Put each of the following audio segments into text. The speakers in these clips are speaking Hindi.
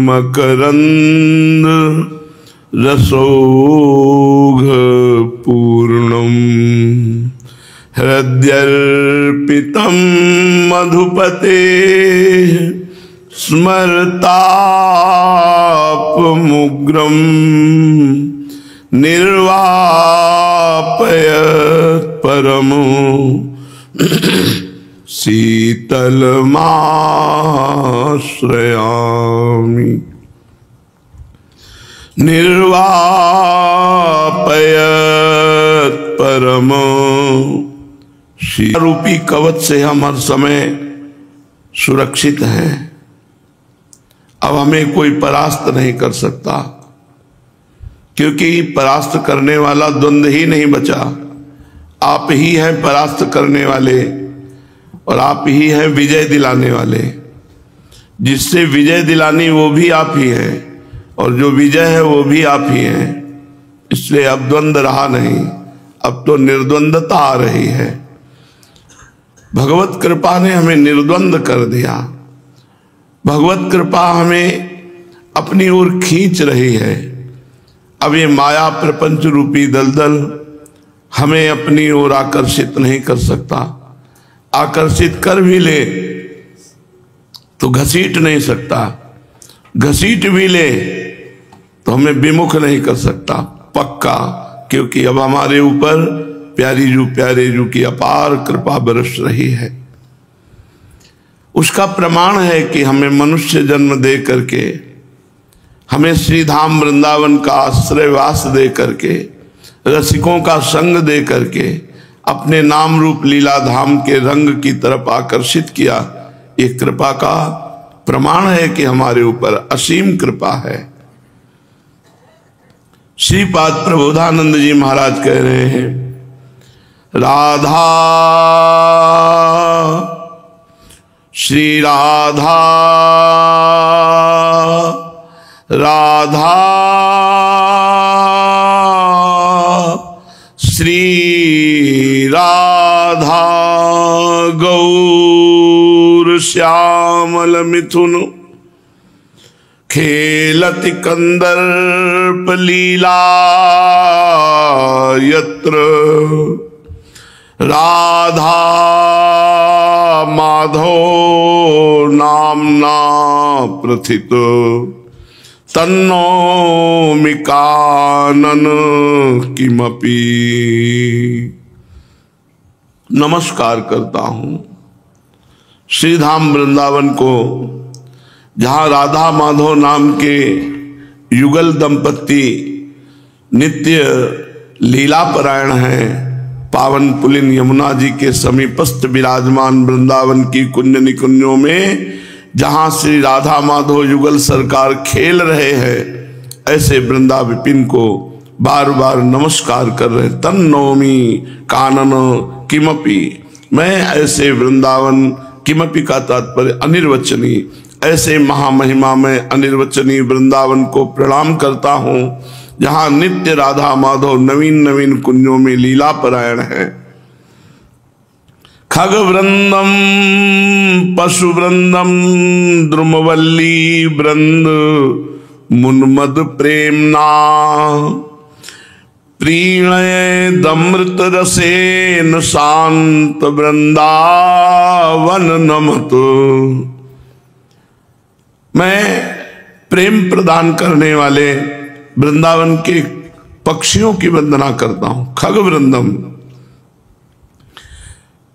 मकरंद रसौघ पूर्णम हृदयर्पितं मधुपते स्मरतापमुग्रं निर्वापयत् परमो शीतलमाश्रयामि निर्वापयत् परमो रूपी कवच से हम हर समय सुरक्षित हैं। अब हमें कोई परास्त नहीं कर सकता, क्योंकि परास्त करने वाला द्वंद्व ही नहीं बचा। आप ही हैं परास्त करने वाले और आप ही हैं विजय दिलाने वाले। जिससे विजय दिलानी वो भी आप ही हैं और जो विजय है वो भी आप ही हैं। इसलिए अब द्वंद्व रहा नहीं, अब तो निर्द्वंदता आ रही है। भगवत कृपा ने हमें निर्द्वंद कर दिया। भगवत कृपा हमें अपनी ओर खींच रही है। अब ये माया प्रपंच रूपी दलदल हमें अपनी ओर आकर्षित नहीं कर सकता। आकर्षित कर भी ले तो घसीट नहीं सकता, घसीट भी ले तो हमें विमुख नहीं कर सकता पक्का। क्योंकि अब हमारे ऊपर प्यारे जू की अपार कृपा बरस रही है। उसका प्रमाण है कि हमें मनुष्य जन्म दे करके, हमें श्री धाम वृंदावन का आश्रयवास दे करके, रसिकों का संग दे करके अपने नाम रूप लीला धाम के रंग की तरफ आकर्षित किया। ये कृपा का प्रमाण है कि हमारे ऊपर असीम कृपा है। श्रीपाद प्रबोधानंद जी महाराज कह रहे हैं, राधा श्री राधा राधा श्री राधा गौर श्यामल मिथुन खेलति कंदर्प लीला यत्र राधा माधो नामना प्रथित तन्नोमि कानन किमपि। नमस्कार करता हूँ श्रीधाम वृंदावन को, जहाँ राधा माधव नाम के युगल दंपत्ति नित्य लीला परायण हैं। पावन पुलिन यमुना जी के समीपस्थ विराजमान वृंदावन की कुंज निकुंजों में जहाँ श्री राधा माधव युगल सरकार खेल रहे हैं, ऐसे वृंदा विपिन को बार बार नमस्कार कर रहे। तन्नोमि कानन किमपि, मैं ऐसे वृंदावन, किमपि का तात्पर्य अनिर्वचनीय, ऐसे महामहिमा में अनिर्वचनीय वृंदावन को प्रणाम करता हूँ, जहाँ नित्य राधा माधव नवीन नवीन कुंजों में लीला परायण है। खग वृंदम पशु वृंदम द्रुमवल्ली वृंद मुन्मद प्रेमना प्रीणयदमृत रसेन शांत वृंदावन नमत। मैं प्रेम प्रदान करने वाले वृंदावन के पक्षियों की वंदना करता हूं। खग वृंदम,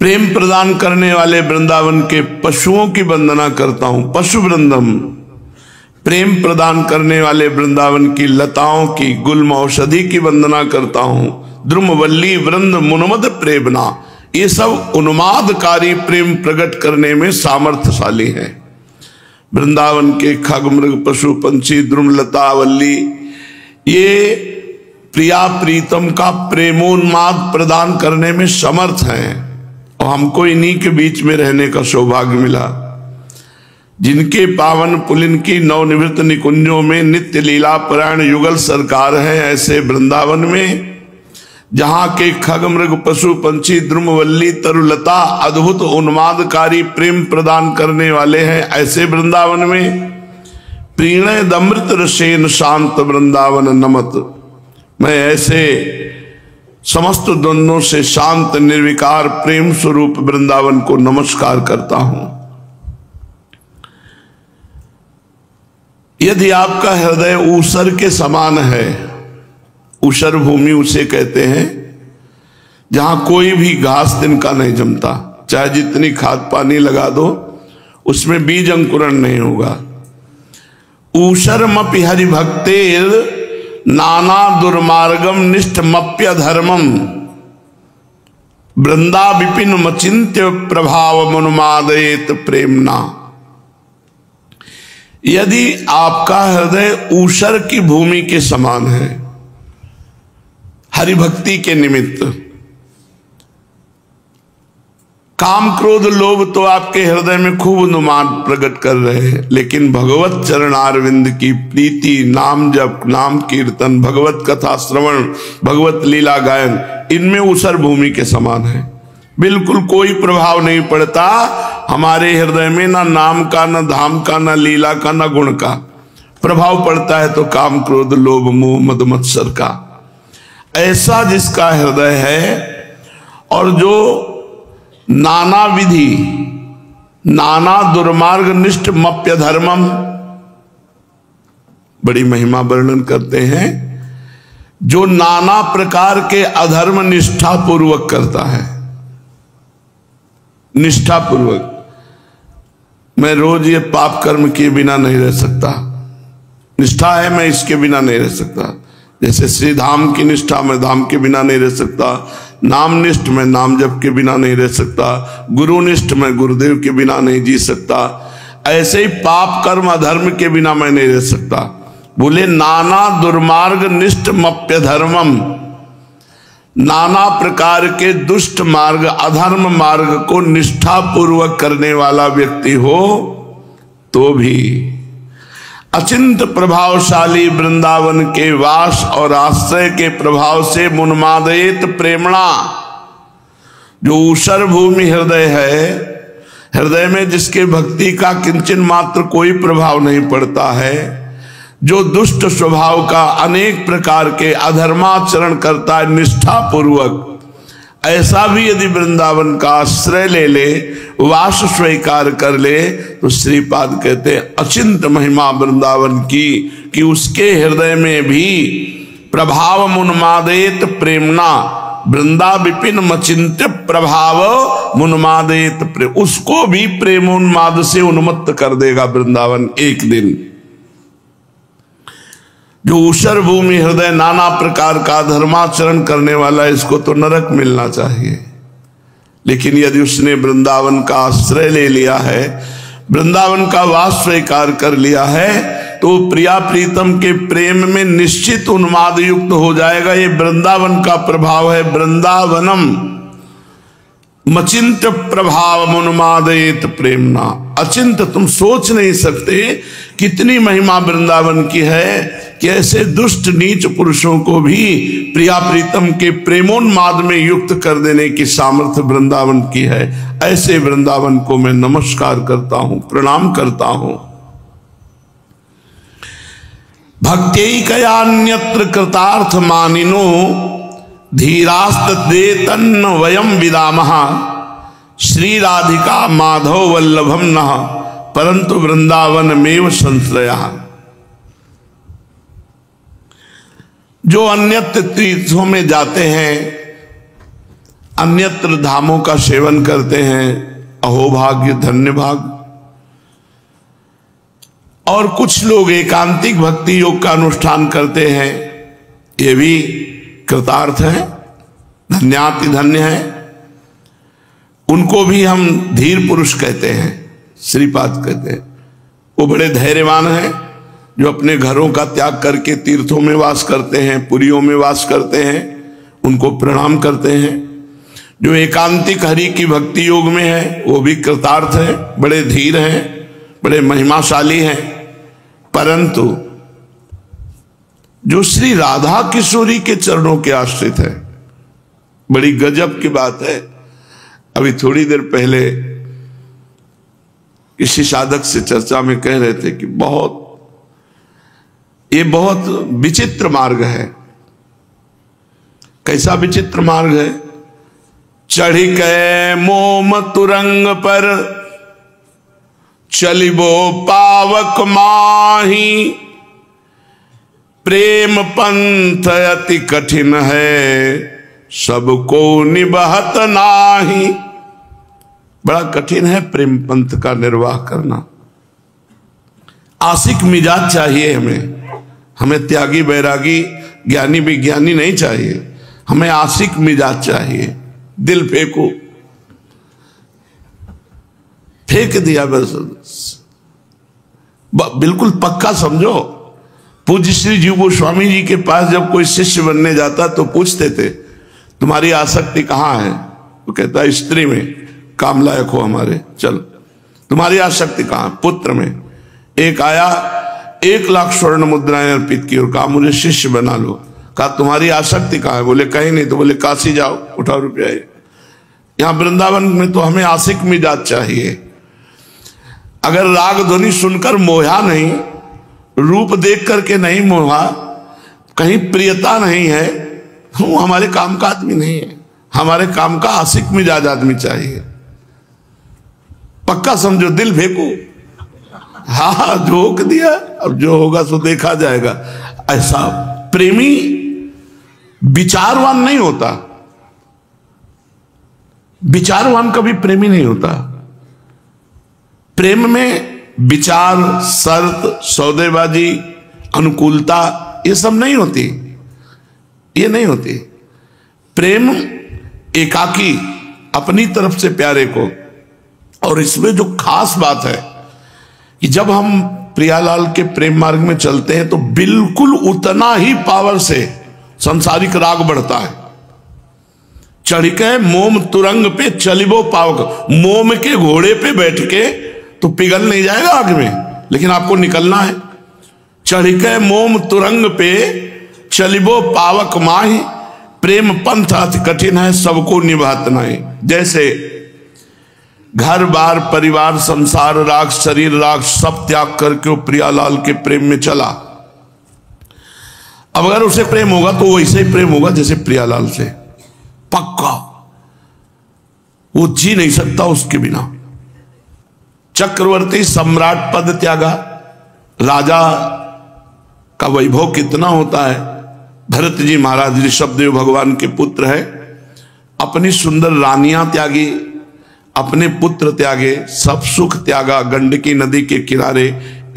प्रेम प्रदान करने वाले वृंदावन के पशुओं की वंदना करता हूं। पशु वृंदम, प्रेम प्रदान करने वाले वृंदावन की लताओं की गुल्म औषधि की वंदना करता हूं। द्रुमवल्ली वृंद मुनमद प्रेमना, ये सब उन्मादकारी प्रेम प्रकट करने में सामर्थ्यशाली हैं। वृंदावन के खग मृग पशु पंछी द्रुमलता वल्ली, ये प्रिया प्रीतम का प्रेमोन्माद प्रदान करने में समर्थ हैं। और हमको इन्हीं के बीच में रहने का सौभाग्य मिला, जिनके पावन पुलिन की नवनिवृत्त निकुंजों में नित्य लीला परायण युगल सरकार है। ऐसे वृंदावन में जहाँ के खग मृग पशु पंछी द्रुमवल्ली तरुलता अद्भुत उन्मादकारी प्रेम प्रदान करने वाले हैं, ऐसे वृंदावन में प्रीणयदमृत रसेन शांत वृंदावन नमत। मैं ऐसे समस्त द्वंद्वों से शांत निर्विकार प्रेम स्वरूप वृंदावन को नमस्कार करता हूं। यदि आपका हृदय ऊसर के समान है, ऊसर भूमि उसे कहते हैं जहां कोई भी घास तिनका नहीं जमता, चाहे जितनी खाद पानी लगा दो उसमें बीज अंकुरण नहीं होगा। ऊसरमपि हरिभक्तेर नाना दुर्मार्गम निष्ठमप्य धर्मम वृंदा विपिन मचिंत्य प्रभाव मुन्मादयेत प्रेमना। यदि आपका हृदय ऊसर की भूमि के समान है हरिभक्ति के निमित्त, काम क्रोध लोभ तो आपके हृदय में खूब अनुमान प्रकट कर रहे हैं, लेकिन भगवत चरणारविंद की प्रीति, नाम जप, नाम कीर्तन, भगवत कथा श्रवण, भगवत लीला गायन, इनमें ऊसर भूमि के समान है। बिल्कुल कोई प्रभाव नहीं पड़ता हमारे हृदय में, ना नाम का, ना धाम का, ना लीला का, ना गुण का। प्रभाव पड़ता है तो काम क्रोध लोभ मोह मद मत्सर का। ऐसा जिसका हृदय है और जो नाना विधि नाना दुर्मार्ग निष्ठ मप्य धर्मम, बड़ी महिमा वर्णन करते हैं, जो नाना प्रकार के अधर्म निष्ठा पूर्वक करता है। निष्ठा पूर्वक, मैं रोज ये पाप कर्म किए बिना नहीं रह सकता, निष्ठा है मैं इसके बिना नहीं रह सकता। जैसे श्री धाम की निष्ठा मैं धाम के बिना नहीं रह सकता, नाम निष्ठ में नाम जप के बिना नहीं रह सकता, गुरु निष्ठ में गुरुदेव के बिना नहीं जी सकता, ऐसे ही पाप कर्म अधर्म के बिना मैं नहीं रह सकता। बोले नाना दुर्मार्ग निष्ठ मप्य धर्मम, नाना प्रकार के दुष्ट मार्ग अधर्म मार्ग को निष्ठा पूर्वक करने वाला व्यक्ति हो तो भी अचिंत प्रभावशाली वृंदावन के वास और आश्रय के प्रभाव से मुन्मादयेत प्रेमणा, जो ऊसर भूमि हृदय है, हृदय में जिसके भक्ति का किंचन मात्र कोई प्रभाव नहीं पड़ता है, जो दुष्ट स्वभाव का अनेक प्रकार के अधर्माचरण करता है निष्ठा पूर्वक, ऐसा भी यदि वृंदावन का आश्रय ले ले, वास स्वीकार कर ले, तो श्रीपाद कहते हैं अचिंत महिमा वृंदावन की, कि उसके हृदय में भी प्रभाव मुन्मादयेत प्रेमना, वृंदा विपिन मचिंत्य प्रभाव मुन्मादयेत प्रेम, उसको भी प्रेमोन्माद से उन्मत्त कर देगा वृंदावन एक दिन। जो ऊसर भूमि हृदय नाना प्रकार का धर्माचरण करने वाला, इसको तो नरक मिलना चाहिए। लेकिन यदि उसने वृंदावन का आश्रय ले लिया है, वृंदावन का वास स्वीकार कर लिया है, तो प्रिया प्रीतम के प्रेम में निश्चित उन्माद युक्त हो जाएगा। ये वृंदावन का प्रभाव है। वृंदावनम मचिंत प्रभाव मुन्मादयेत प्रेमना, अचिंत, तुम सोच नहीं सकते कितनी महिमा वृंदावन की है कि ऐसे दुष्ट नीच पुरुषों को भी प्रिया प्रीतम के प्रेमोन्माद में युक्त कर देने की सामर्थ्य वृंदावन की है। ऐसे वृंदावन को मैं नमस्कार करता हूं, प्रणाम करता हूं। भक्त्यैकयान्यत्र कृतार्थ मानिनो धीरास्त दे तन्न वयम विदामः, श्री राधिका माधव वल्लभम नः परंतु वृंदावन मेव संश्रयः। जो अन्यत्र तीर्थों में जाते हैं, अन्यत्र धामों का सेवन करते हैं, अहोभाग्य धन्य भाग। और कुछ लोग एकांतिक भक्ति योग का अनुष्ठान करते हैं, ये भी कृतार्थ है, धन्याति धन्य है। उनको भी हम धीर पुरुष कहते हैं, श्रीपाद कहते हैं। वो बड़े धैर्यवान हैं, जो अपने घरों का त्याग करके तीर्थों में वास करते हैं, पुरियों में वास करते हैं, उनको प्रणाम करते हैं। जो एकांतिक हरि की भक्ति योग में है, वो भी कृतार्थ है, बड़े धीर हैं, बड़े महिमाशाली हैं। परंतु जो श्री राधा किशोरी के चरणों के आश्रित है, बड़ी गजब की बात है। अभी थोड़ी देर पहले किसी साधक से चर्चा में कह रहे थे कि बहुत ये बहुत विचित्र मार्ग है। कैसा विचित्र मार्ग है? चढ़ी के मोम तुरंग पर चलिबो पावक माही, प्रेम पंथ अति कठिन है सबको निबहत नाही। बड़ा कठिन है प्रेम पंथ का निर्वाह करना। आशिक मिजाज चाहिए हमें त्यागी बैरागी ज्ञानी विज्ञानी नहीं चाहिए, हमें आशिक मिजाज चाहिए। दिल फेंको, फेंक दिया बस, बिल्कुल पक्का समझो। पूज्य श्री जीव गोस्वामी जी के पास जब कोई शिष्य बनने जाता तो पूछते थे तुम्हारी आसक्ति कहाँ है? वो कहता है स्त्री में, काम लायक हो हमारे, चल। तुम्हारी आसक्ति कहाँ? पुत्र में। एक आया 1 लाख स्वर्ण मुद्राएं अर्पित की और कहा मुझे शिष्य बना लो। कहा तुम्हारी आसक्ति कहाँ है? बोले कहीं नहीं। तो बोले काशी जाओ, उठाओ रुपया। यहां वृंदावन में तो हमें आशिक मिजाज चाहिए। अगर राग ध्वनि सुनकर मोहा नहीं, रूप देख करके नहीं मोहा, कहीं प्रियता नहीं है, वो हमारे काम का आदमी नहीं है। हमारे काम का आशिक मिजाज आदमी चाहिए। पक्का समझो, दिल फेंको। हाँ, झोंक दिया, अब जो होगा सो देखा जाएगा। ऐसा प्रेमी विचारवान नहीं होता। विचारवान कभी प्रेमी नहीं होता। प्रेम में विचार, शर्त, सौदेबाजी, अनुकूलता ये सब नहीं होती, ये नहीं होती। प्रेम एकाकी, अपनी तरफ से प्यारे को। और इसमें जो खास बात है कि जब हम प्रियालाल के प्रेम मार्ग में चलते हैं तो बिल्कुल उतना ही पावर से संसारिक राग बढ़ता है। चढ़ के मोम तुरंग पे चलिबो पावक, मोम के घोड़े पे बैठ के तो पिघल नहीं जाएगा आग में, लेकिन आपको निकलना है। चढ़ के मोम तुरंग पे चलिबो पावक माही, प्रेम पंथ अति कठिन है सबको निभात नहीं। जैसे घर बार परिवार संसार राग शरीर राग सब त्याग करके वो प्रियालाल के प्रेम में चला। अब अगर उसे प्रेम होगा तो वैसे ही प्रेम होगा जैसे प्रियालाल से, पक्का। वो जी नहीं सकता उसके बिना। चक्रवर्ती सम्राट पद त्यागा, राजा का वैभव कितना होता है। भरत जी महाराज ऋषभदेव भगवान के पुत्र है, अपनी सुंदर रानियां त्यागी, अपने पुत्र त्यागे, सब सुख त्यागा, गंडकी नदी के किनारे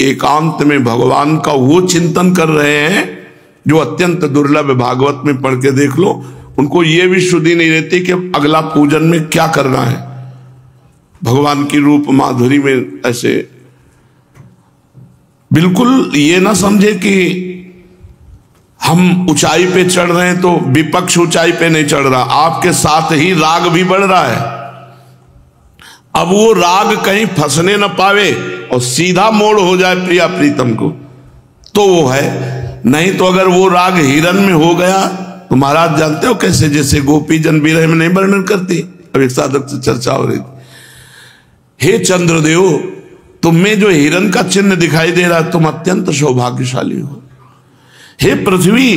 एकांत में भगवान का वो चिंतन कर रहे हैं जो अत्यंत दुर्लभ है। भागवत में पढ़ के देख लो, उनको ये भी शुद्धि नहीं रहती कि अगला पूजन में क्या करना है। भगवान की रूप माधुरी में ऐसे बिल्कुल ये ना समझे कि हम ऊंचाई पे चढ़ रहे हैं तो विपक्ष ऊंचाई पे नहीं चढ़ रहा, आपके साथ ही राग भी बढ़ रहा है। अब वो राग कहीं फंसने न पावे और सीधा मोड़ हो जाए प्रिया प्रीतम को, तो वो है। नहीं तो अगर वो राग हिरन में हो गया तो महाराज जानते हो कैसे, जैसे गोपी जन विरह में नहीं वर्णन करती। अब एक साधक से चर्चा हो रही थी, हे चंद्रदेव तुम में जो हिरन का चिन्ह दिखाई दे रहा है तुम अत्यंत सौभाग्यशाली हो। हे पृथ्वी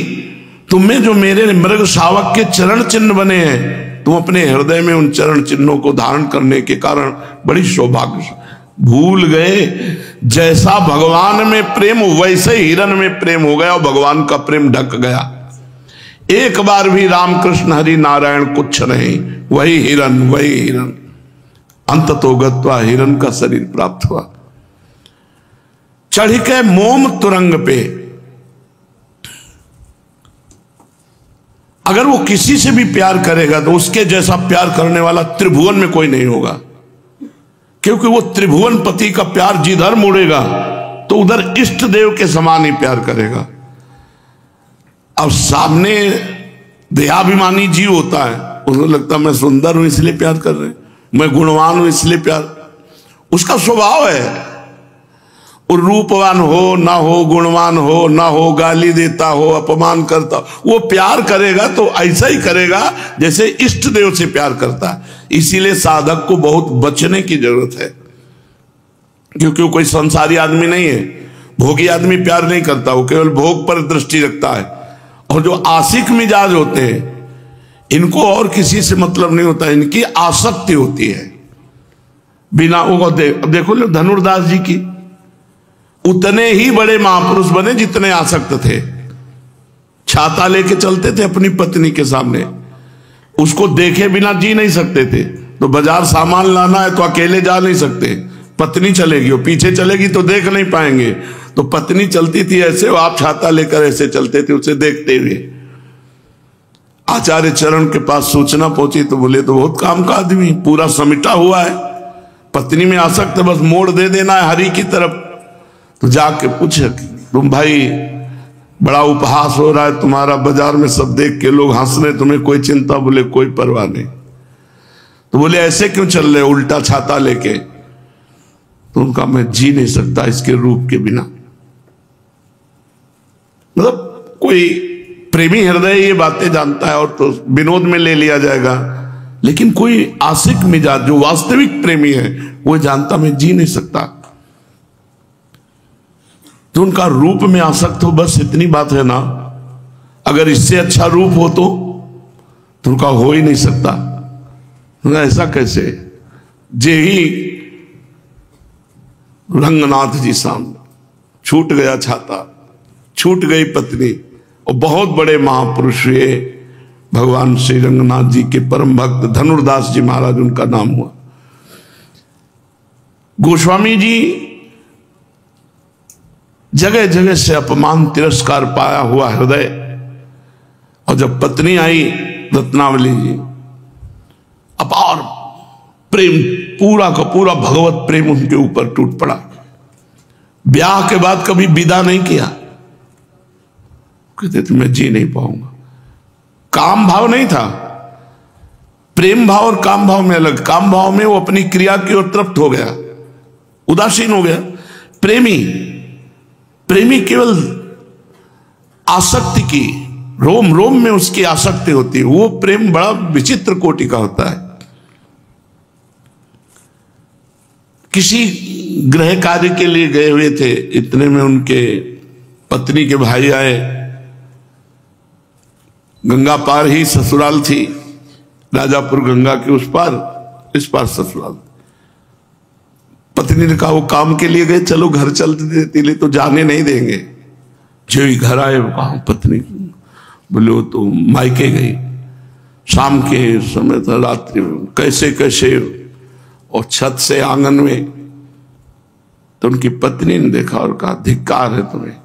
तुम में जो मेरे मृग शावक के चरण चिन्ह बने हैं तुम अपने हृदय में उन चरण चिन्हों को धारण करने के कारण बड़ी सौभाग्य। भूल गए जैसा भगवान में प्रेम वैसे हिरन में प्रेम हो गया और भगवान का प्रेम ढक गया। एक बार भी रामकृष्ण हरि नारायण कुछ नहीं, वही हिरन। अंत तो गत्वा हिरन का शरीर प्राप्त हुआ। चढ़ के मोम तुरंग पे, अगर वो किसी से भी प्यार करेगा तो उसके जैसा प्यार करने वाला त्रिभुवन में कोई नहीं होगा, क्योंकि वो त्रिभुवन पति का प्यार जिधर मुड़ेगा तो उधर इष्ट देव के समान ही प्यार करेगा। अब सामने देहाभिमानी जीव होता है, उसको लगता है मैं सुंदर हूं इसलिए प्यार कर रहे हैं, मैं गुणवान हूं इसलिए प्यार, उसका स्वभाव है। और रूपवान हो ना हो, गुणवान हो ना हो, गाली देता हो, अपमान करता हो, वो प्यार करेगा तो ऐसा ही करेगा जैसे इष्ट देव से प्यार करता है। इसीलिए साधक को बहुत बचने की जरूरत है, क्योंकि वो कोई संसारी आदमी नहीं है। भोगी आदमी प्यार नहीं करता, वो केवल भोग पर दृष्टि रखता है। और जो आशिक मिजाज होते हैं इनको और किसी से मतलब नहीं होता, इनकी आसक्ति होती है बिना वो देखो लो धनुर्दास जी की, उतने ही बड़े महापुरुष बने जितने आसक्त थे। छाता लेके चलते थे अपनी पत्नी के सामने, उसको देखे बिना जी नहीं सकते थे। तो बाजार सामान लाना है तो अकेले जा नहीं सकते, पत्नी चलेगी, वो पीछे चलेगी तो देख नहीं पाएंगे, तो पत्नी चलती थी ऐसे, आप छाता लेकर ऐसे चलते थे उसे देखते हुए। आचार्य चरण के पास सूचना पहुंची तो बोले तो बहुत काम का आदमी, पूरा समिटा हुआ है, पत्नी में आसक्त, बस मोड़ दे देना है हरि की तरफ। तो जाके पूछे तुम भाई बड़ा उपहास हो रहा है तुम्हारा, बाजार में सब देख के लोग हंस रहे, तुम्हें कोई चिंता? बोले कोई परवाह नहीं। तो बोले ऐसे क्यों चल रहे उल्टा छाता लेके? तो उनका मैं जी नहीं सकता इसके रूप के बिना। मतलब कोई प्रेमी हृदय ये बातें जानता है और तो विनोद में ले लिया जाएगा, लेकिन कोई आशिक मिजाज जो वास्तविक प्रेमी है वो जानता मैं जी नहीं सकता। तो उनका रूप में आसक्त हो, बस इतनी बात है ना। अगर इससे अच्छा रूप हो तो उनका हो ही नहीं सकता। ऐसा कैसे? जे ही रंगनाथ जी सामने छूट गया छाता, छूट गई पत्नी, और बहुत बड़े महापुरुष हुए भगवान श्री रंगनाथ जी के परम भक्त धनुर्दास जी महाराज उनका नाम हुआ। गोस्वामी जी जगह जगह से अपमान तिरस्कार पाया हुआ हृदय, और जब पत्नी आई रत्नावली जी, अपार प्रेम, पूरा का पूरा भगवत प्रेम उनके ऊपर टूट पड़ा। ब्याह के बाद कभी विदा नहीं किया, कहते थे मैं जी नहीं पाऊंगा। काम भाव नहीं था, प्रेम भाव और काम भाव में अलग। काम भाव में वो अपनी क्रिया की ओर तृप्त हो गया, उदासीन हो गया। प्रेमी केवल आसक्ति की, रोम रोम में उसकी आसक्ति होती है। वो प्रेम बड़ा विचित्र कोटि का होता है। किसी गृह कार्य के लिए गए हुए थे, इतने में उनके पत्नी के भाई आए। गंगा पार ही ससुराल थी, राजापुर गंगा के उस पार, इस पार ससुराल। पत्नी ने कहा वो काम के लिए गए, चलो घर चलते देते लिए तो जाने नहीं देंगे। जो ही घर आए वो कहा पत्नी, बोले वो तो मायके गई, शाम के समय था, रात्रि में कैसे कैसे, और छत से आंगन में। तो उनकी पत्नी ने देखा और कहा धिक्कार है तुम्हें,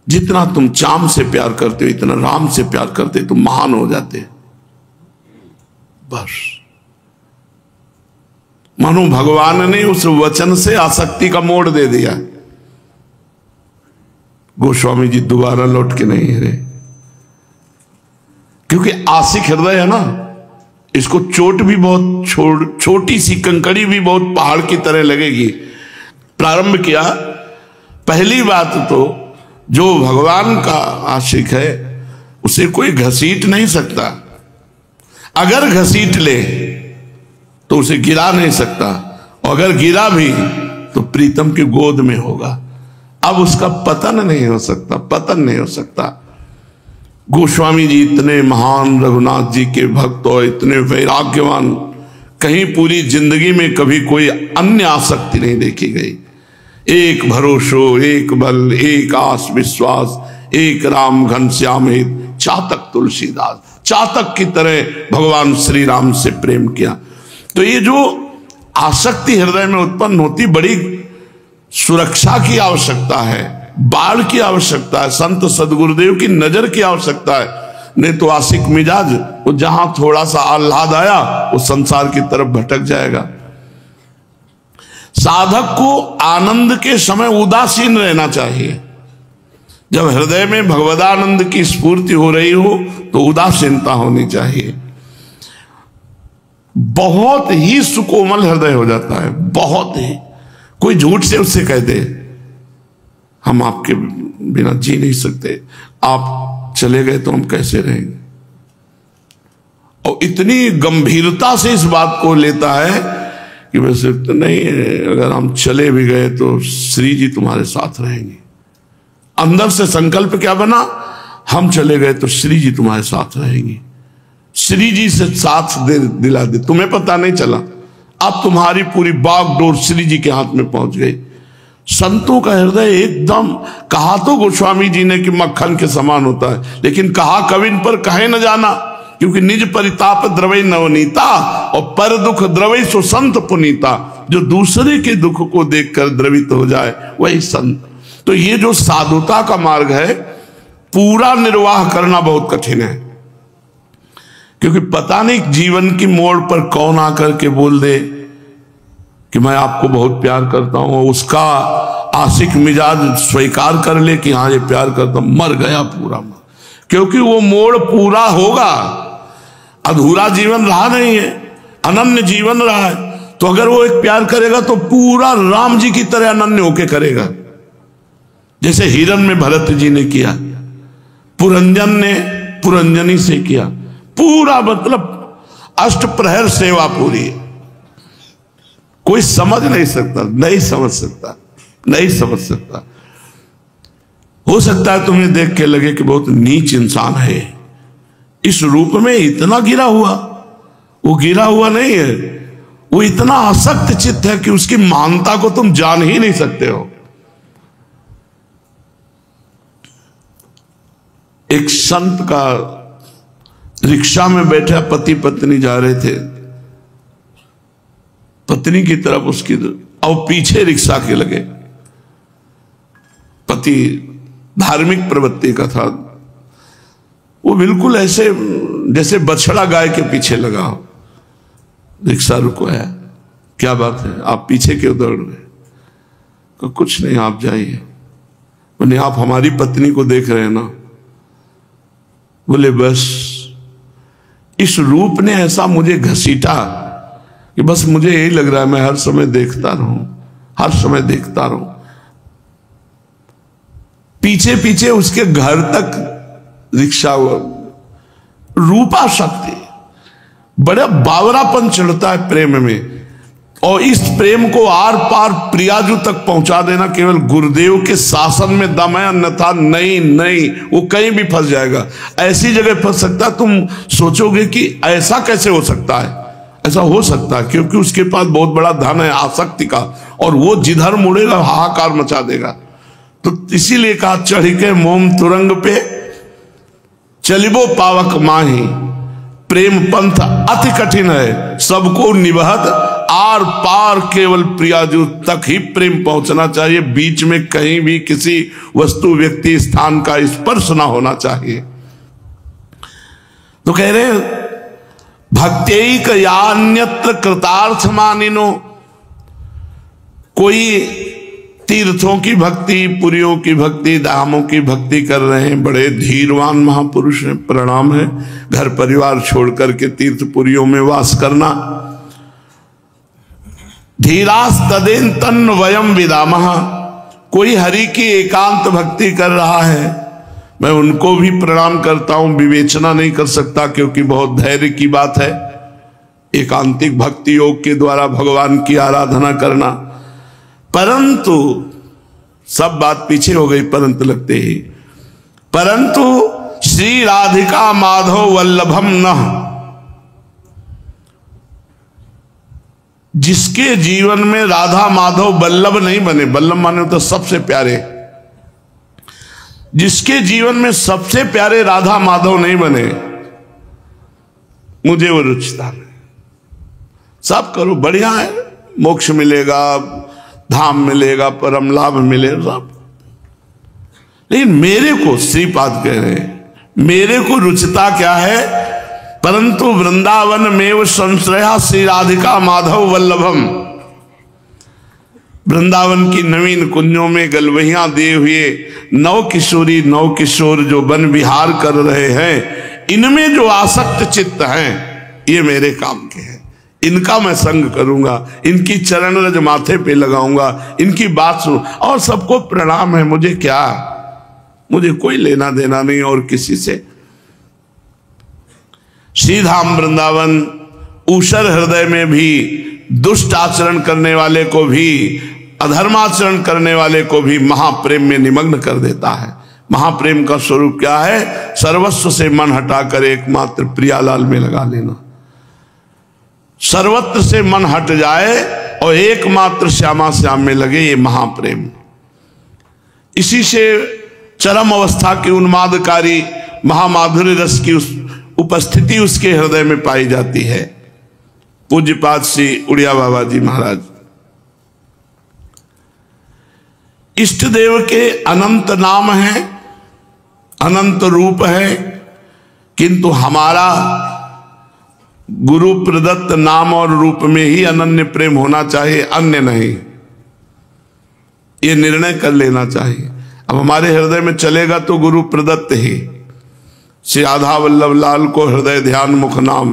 जितना तुम चाम से प्यार करते हो इतना राम से प्यार करते तुम महान हो जाते। बस मानो भगवान ने उस वचन से आसक्ति का मोड़ दे दिया। गोस्वामी जी दोबारा लौट के नहीं है, क्योंकि आशिक हृदय है ना, इसको चोट भी बहुत छोटी सी कंकड़ी भी बहुत पहाड़ की तरह लगेगी। प्रारंभ किया, पहली बात तो जो भगवान का आशिक है उसे कोई घसीट नहीं सकता। अगर घसीट ले तो उसे गिरा नहीं सकता, और अगर गिरा भी तो प्रीतम की गोद में होगा। अब उसका पतन नहीं हो सकता, पतन नहीं हो सकता। गोस्वामी जी इतने महान रघुनाथ जी के भक्त और इतने वैराग्यवान, कहीं पूरी जिंदगी में कभी कोई अन्य आसक्ति नहीं देखी गई। एक भरोसो, एक बल, एक आस विश्वास, एक राम घनश्याम हित, चातक तुलसीदास, चातक की तरह भगवान श्री राम से प्रेम किया। तो ये जो आसक्ति हृदय में उत्पन्न होती, बड़ी सुरक्षा की आवश्यकता है, बाढ़ की आवश्यकता है, संत सदगुरुदेव की नजर की आवश्यकता है। नहीं तो आशिक मिजाज वो जहां थोड़ा सा आह्लाद आया वो संसार की तरफ भटक जाएगा। साधक को आनंद के समय उदासीन रहना चाहिए। जब हृदय में भगवदानंद की स्फूर्ति हो रही हो तो उदासीनता होनी चाहिए। बहुत ही सुकोमल हृदय हो जाता है, बहुत ही। कोई झूठ से उससे कह दे हम आपके बिना जी नहीं सकते, आप चले गए तो हम कैसे रहेंगे, और इतनी गंभीरता से इस बात को लेता है कि वैसे तो नहीं, अगर हम चले भी गए तो श्री जी तुम्हारे साथ रहेंगे। अंदर से संकल्प क्या बना, हम चले गए तो श्री जी तुम्हारे साथ रहेंगी। श्री जी से साथ दिला दे, तुम्हें पता नहीं चला, अब तुम्हारी पूरी बागडोर श्री जी के हाथ में पहुंच गई। संतों का हृदय एकदम, कहा तो गोस्वामी जी ने कि मक्खन के समान होता है, लेकिन कहा कविन पर कहे न जाना, क्योंकि निज परिताप द्रवै नवनीता और पर दुख द्रवै सो संत पुनीता। जो दूसरे के दुख को देखकर द्रवित हो जाए वही संत। तो ये जो साधुता का मार्ग है, पूरा निर्वाह करना बहुत कठिन है, क्योंकि पता नहीं जीवन की मोड़ पर कौन आकर के बोल दे कि मैं आपको बहुत प्यार करता हूं, उसका आशिक मिजाज स्वीकार कर ले कि हाँ ये प्यार करता हूं, मर गया पूरा। क्योंकि वो मोड़ पूरा होगा, अधूरा जीवन रहा नहीं है, अनन्य जीवन रहा है। तो अगर वो एक प्यार करेगा तो पूरा राम जी की तरह अनन्य होके करेगा, जैसे हिरन में भरत जी ने किया, पुरंजन ने पुरंजनी से किया, पूरा मतलब अष्ट प्रहर सेवा पूरी है। कोई समझ नहीं सकता, नहीं समझ सकता, नहीं समझ सकता। हो सकता है तुम्हें देख के लगे कि बहुत नीच इंसान है, इस रूप में इतना गिरा हुआ। वो गिरा हुआ नहीं है, वो इतना आसक्त चित्त है कि उसकी महानता को तुम जान ही नहीं सकते हो। एक संत का रिक्शा में बैठा पति पत्नी जा रहे थे, पत्नी की तरफ उसकी और पीछे रिक्शा के लगे। पति धार्मिक प्रवृत्ति का था, वो बिल्कुल ऐसे जैसे बछड़ा गाय के पीछे लगा हो। रिक्शा रुकवाया, क्या बात है, आप पीछे क्यों दौड़ रहे? कुछ नहीं, आप जाइए। बोले आप हमारी पत्नी को देख रहे हैं ना? बोले बस इस रूप ने ऐसा मुझे घसीटा कि बस मुझे यही लग रहा है मैं हर समय देखता रहूं, हर समय देखता रहूं। पीछे पीछे उसके घर तक रिक्शा हुआ। रूपा शक्ति, बड़ा बावरापन चढ़ता है प्रेम में, और इस प्रेम को आर पार प्रियाजू तक पहुंचा देना केवल गुरुदेव के शासन में दम है, अन्यथा नहीं नहीं, वो कहीं भी फंस जाएगा। ऐसी जगह फंस सकता है तुम सोचोगे कि ऐसा कैसे हो सकता है। ऐसा हो सकता है क्योंकि उसके पास बहुत बड़ा धन है आसक्ति का, और वो जिधर मुड़ेगा हाहाकार मचा देगा। तो इसीलिए कहा चढ़ के मोम तुरंग पे चलिबो पावक माही, प्रेम पंथ अति कठिन है, सबको निभहत आर पार केवल प्रियाजू तक ही प्रेम पहुंचना चाहिए। बीच में कहीं भी किसी वस्तु व्यक्ति स्थान का स्पर्श ना होना चाहिए। तो कह रहे भक्त्यैक यान्यत्र कृतार्थ मानिनो, कोई तीर्थों की भक्ति, पुरियों की भक्ति, धामों की भक्ति कर रहे हैं, बड़े धीरवान महापुरुष हैं, प्रणाम है। घर परिवार छोड़ करके तीर्थ पुरियों में वास करना। धीरास तदेन तन्न वयम विदामः, कोई हरि की एकांत भक्ति कर रहा है, मैं उनको भी प्रणाम करता हूं, विवेचना नहीं कर सकता क्योंकि बहुत धैर्य की बात है एकांतिक भक्ति योग के द्वारा भगवान की आराधना करना। परंतु सब बात पीछे हो गई परंतु लगते ही, परंतु श्री राधिका माधव वल्लभम न, जिसके जीवन में राधा माधव वल्लभ नहीं बने, वल्लभ माने तो सबसे प्यारे, जिसके जीवन में सबसे प्यारे राधा माधव नहीं बने, मुझे वो रुचता नहीं। सब करो बढ़िया है, मोक्ष मिलेगा, धाम मिलेगा, परम लाभ मिलेगा सब, लेकिन मेरे को श्रीपाद कह रहे हैं, मेरे को रुचिता क्या है? परंतु वृंदावन में संश्रया श्री राधिका माधव वल्लभम, वृंदावन की नवीन कुंजों में गलवहियां दिए हुए नव किशोरी नव किशोर जो वन विहार कर रहे हैं, इनमें जो आसक्त चित्त हैं ये मेरे काम के हैं, इनका मैं संग करूंगा, इनकी चरण रज माथे पे लगाऊंगा, इनकी बात सुन, और सबको प्रणाम है, मुझे क्या, मुझे कोई लेना देना नहीं और किसी से। श्रीधाम वृंदावन ऊषर हृदय में भी दुष्ट आचरण करने वाले को भी, अधर्माचरण करने वाले को भी महाप्रेम में निमग्न कर देता है। महाप्रेम का स्वरूप क्या है? सर्वस्व से मन हटाकर एकमात्र प्रियालाल में लगा लेना। सर्वत्र से मन हट जाए और एकमात्र श्यामा श्याम में लगे, ये महाप्रेम। इसी से चरम अवस्था की उन्मादकारी महामाधुर्य रस की उपस्थिति उसके हृदय में पाई जाती है। पूज्यपाद श्री उड़िया बाबा जी महाराज, इष्ट देव के अनंत नाम है, अनंत रूप है, किंतु हमारा गुरु प्रदत्त नाम और रूप में ही अनन्य प्रेम होना चाहिए, अन्य नहीं। ये निर्णय कर लेना चाहिए। अब हमारे हृदय में चलेगा तो गुरु प्रदत्त ही। श्री आधा वल्लभ लाल को हृदय ध्यान मुख नाम,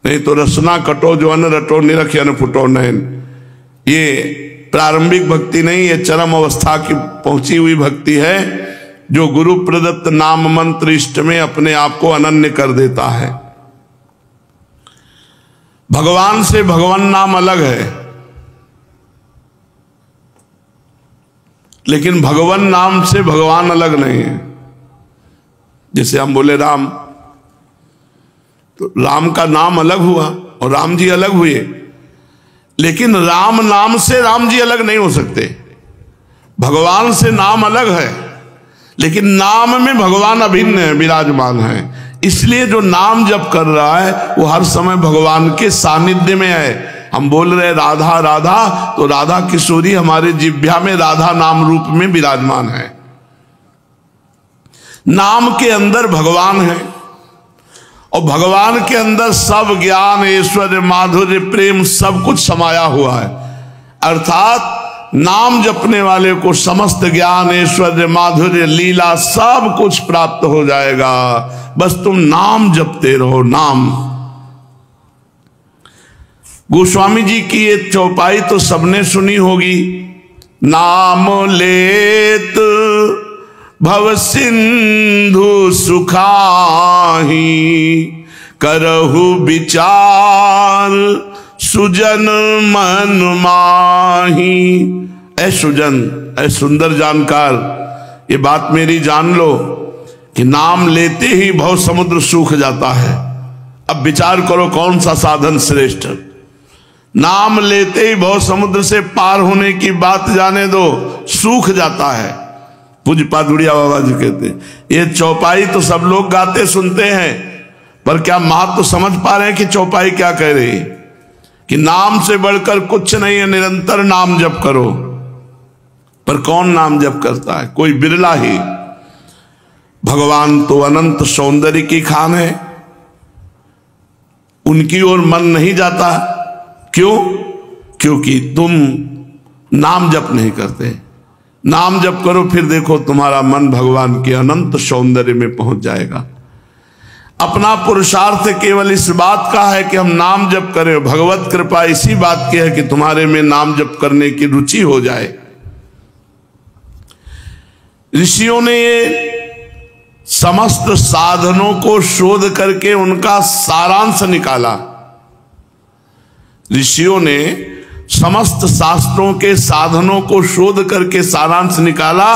नहीं तो रसना कटो जो अन रटो निरख अन फुटो नयन। ये प्रारंभिक भक्ति नहीं, ये चरम अवस्था की पहुंची हुई भक्ति है, जो गुरु प्रदत्त नाम मंत्र इष्ट में अपने आप को अनन्य कर देता है। भगवान से भगवान नाम अलग है, लेकिन भगवान नाम से भगवान अलग नहीं है। जैसे हम बोले राम, तो राम का नाम अलग हुआ और राम जी अलग हुए, लेकिन राम नाम से राम जी अलग नहीं हो सकते। भगवान से नाम अलग है, लेकिन नाम में भगवान अभिन्न है, विराजमान है। इसलिए जो नाम जप कर रहा है वो हर समय भगवान के सानिध्य में है। हम बोल रहे राधा राधा, तो राधा किशोरी हमारे जिह्वा में राधा नाम रूप में विराजमान है। नाम के अंदर भगवान है और भगवान के अंदर सब ज्ञान ऐश्वर्य माधुर्य प्रेम सब कुछ समाया हुआ है। अर्थात नाम जपने वाले को समस्त ज्ञान ऐश्वर्य माधुर्य लीला सब कुछ प्राप्त हो जाएगा। बस तुम नाम जपते रहो। नाम, गोस्वामी जी की ये चौपाई तो सबने सुनी होगी। नाम लेत भव सिंधु सुखाही, करहु विचार सुजन मन माही। ऐ सुजन, ऐ सुंदर जानकार, ये बात मेरी जान लो कि नाम लेते ही भव समुद्र सूख जाता है। अब विचार करो कौन सा साधन श्रेष्ठ। नाम लेते ही भव समुद्र से पार होने की बात जाने दो, सूख जाता है। पूज्यपाद उड़िया बाबा जी कहते हैं, ये चौपाई तो सब लोग गाते सुनते हैं, पर क्या महत्व तो समझ पा रहे हैं कि चौपाई क्या कह रही है? कि नाम से बढ़कर कुछ नहीं है, निरंतर नाम जप करो। पर कौन नाम जप करता है? कोई बिरला ही। भगवान तो अनंत सौंदर्य की खान है, उनकी ओर मन नहीं जाता। क्यों? क्योंकि तुम नाम जप नहीं करते। नाम जप करो, फिर देखो तुम्हारा मन भगवान के अनंत सौंदर्य में पहुंच जाएगा। अपना पुरुषार्थ केवल इस बात का है कि हम नाम जप करें। भगवत कृपा इसी बात की है कि तुम्हारे में नाम जप करने की रुचि हो जाए। ऋषियों ने ये समस्त साधनों को शोध करके उनका सारांश निकाला। ऋषियों ने समस्त शास्त्रों के साधनों को शोध करके सारांश निकाला।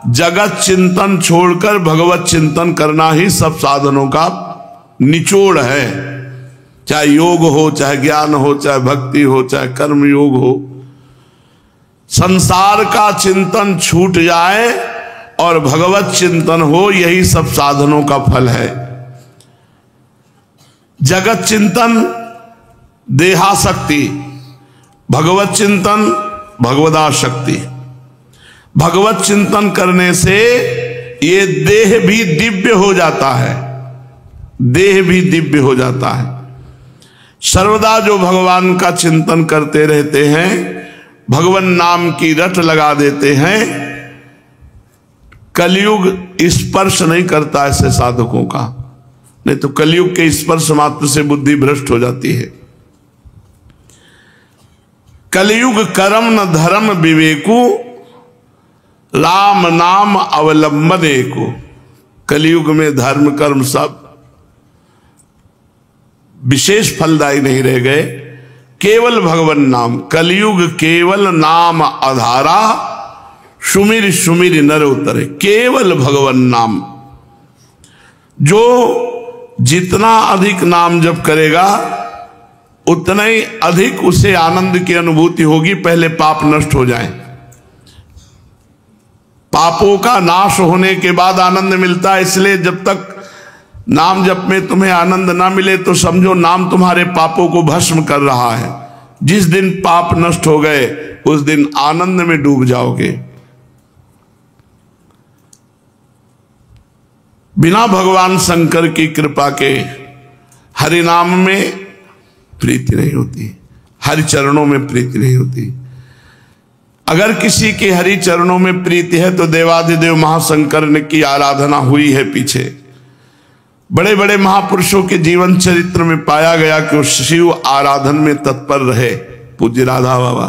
जगत चिंतन छोड़कर भगवत चिंतन करना ही सब साधनों का निचोड़ है। चाहे योग हो, चाहे ज्ञान हो, चाहे भक्ति हो, चाहे कर्म योग हो। संसार का चिंतन छूट जाए और भगवत चिंतन हो, यही सब साधनों का फल है। जगत चिंतन देहाशक्ति, भगवत चिंतन भगवदाशक्ति। भगवत चिंतन करने से ये देह भी दिव्य हो जाता है, देह भी दिव्य हो जाता है। सर्वदा जो भगवान का चिंतन करते रहते हैं, भगवान नाम की रट लगा देते हैं, कलयुग स्पर्श नहीं करता ऐसे साधकों का। नहीं तो कलयुग के स्पर्श मात्र से बुद्धि भ्रष्ट हो जाती है। कलयुग कर्म न धर्म विवेकु, राम नाम अवलंबन एको। कलयुग में धर्म कर्म सब विशेष फलदायी नहीं रह गए, केवल भगवन नाम, कलयुग केवल नाम आधारा, सुमिर सुमिर नर उतरे। केवल भगवन नाम, जो जितना अधिक नाम जप करेगा उतना ही अधिक उसे आनंद की अनुभूति होगी। पहले पाप नष्ट हो जाए, पापों का नाश होने के बाद आनंद मिलता है। इसलिए जब तक नाम जप में तुम्हें आनंद ना मिले तो समझो नाम तुम्हारे पापों को भस्म कर रहा है। जिस दिन पाप नष्ट हो गए उस दिन आनंद में डूब जाओगे। बिना भगवान शंकर की कृपा के हरि नाम में प्रीति नहीं होती, हरि चरणों में प्रीति नहीं होती। अगर किसी की हरि चरणों में प्रीति है तो देवाधिदेव महाशंकर ने की आराधना हुई है। पीछे बड़े बड़े महापुरुषों के जीवन चरित्र में पाया गया कि वो शिव आराधन में तत्पर रहे। पूज्य राधा बाबा,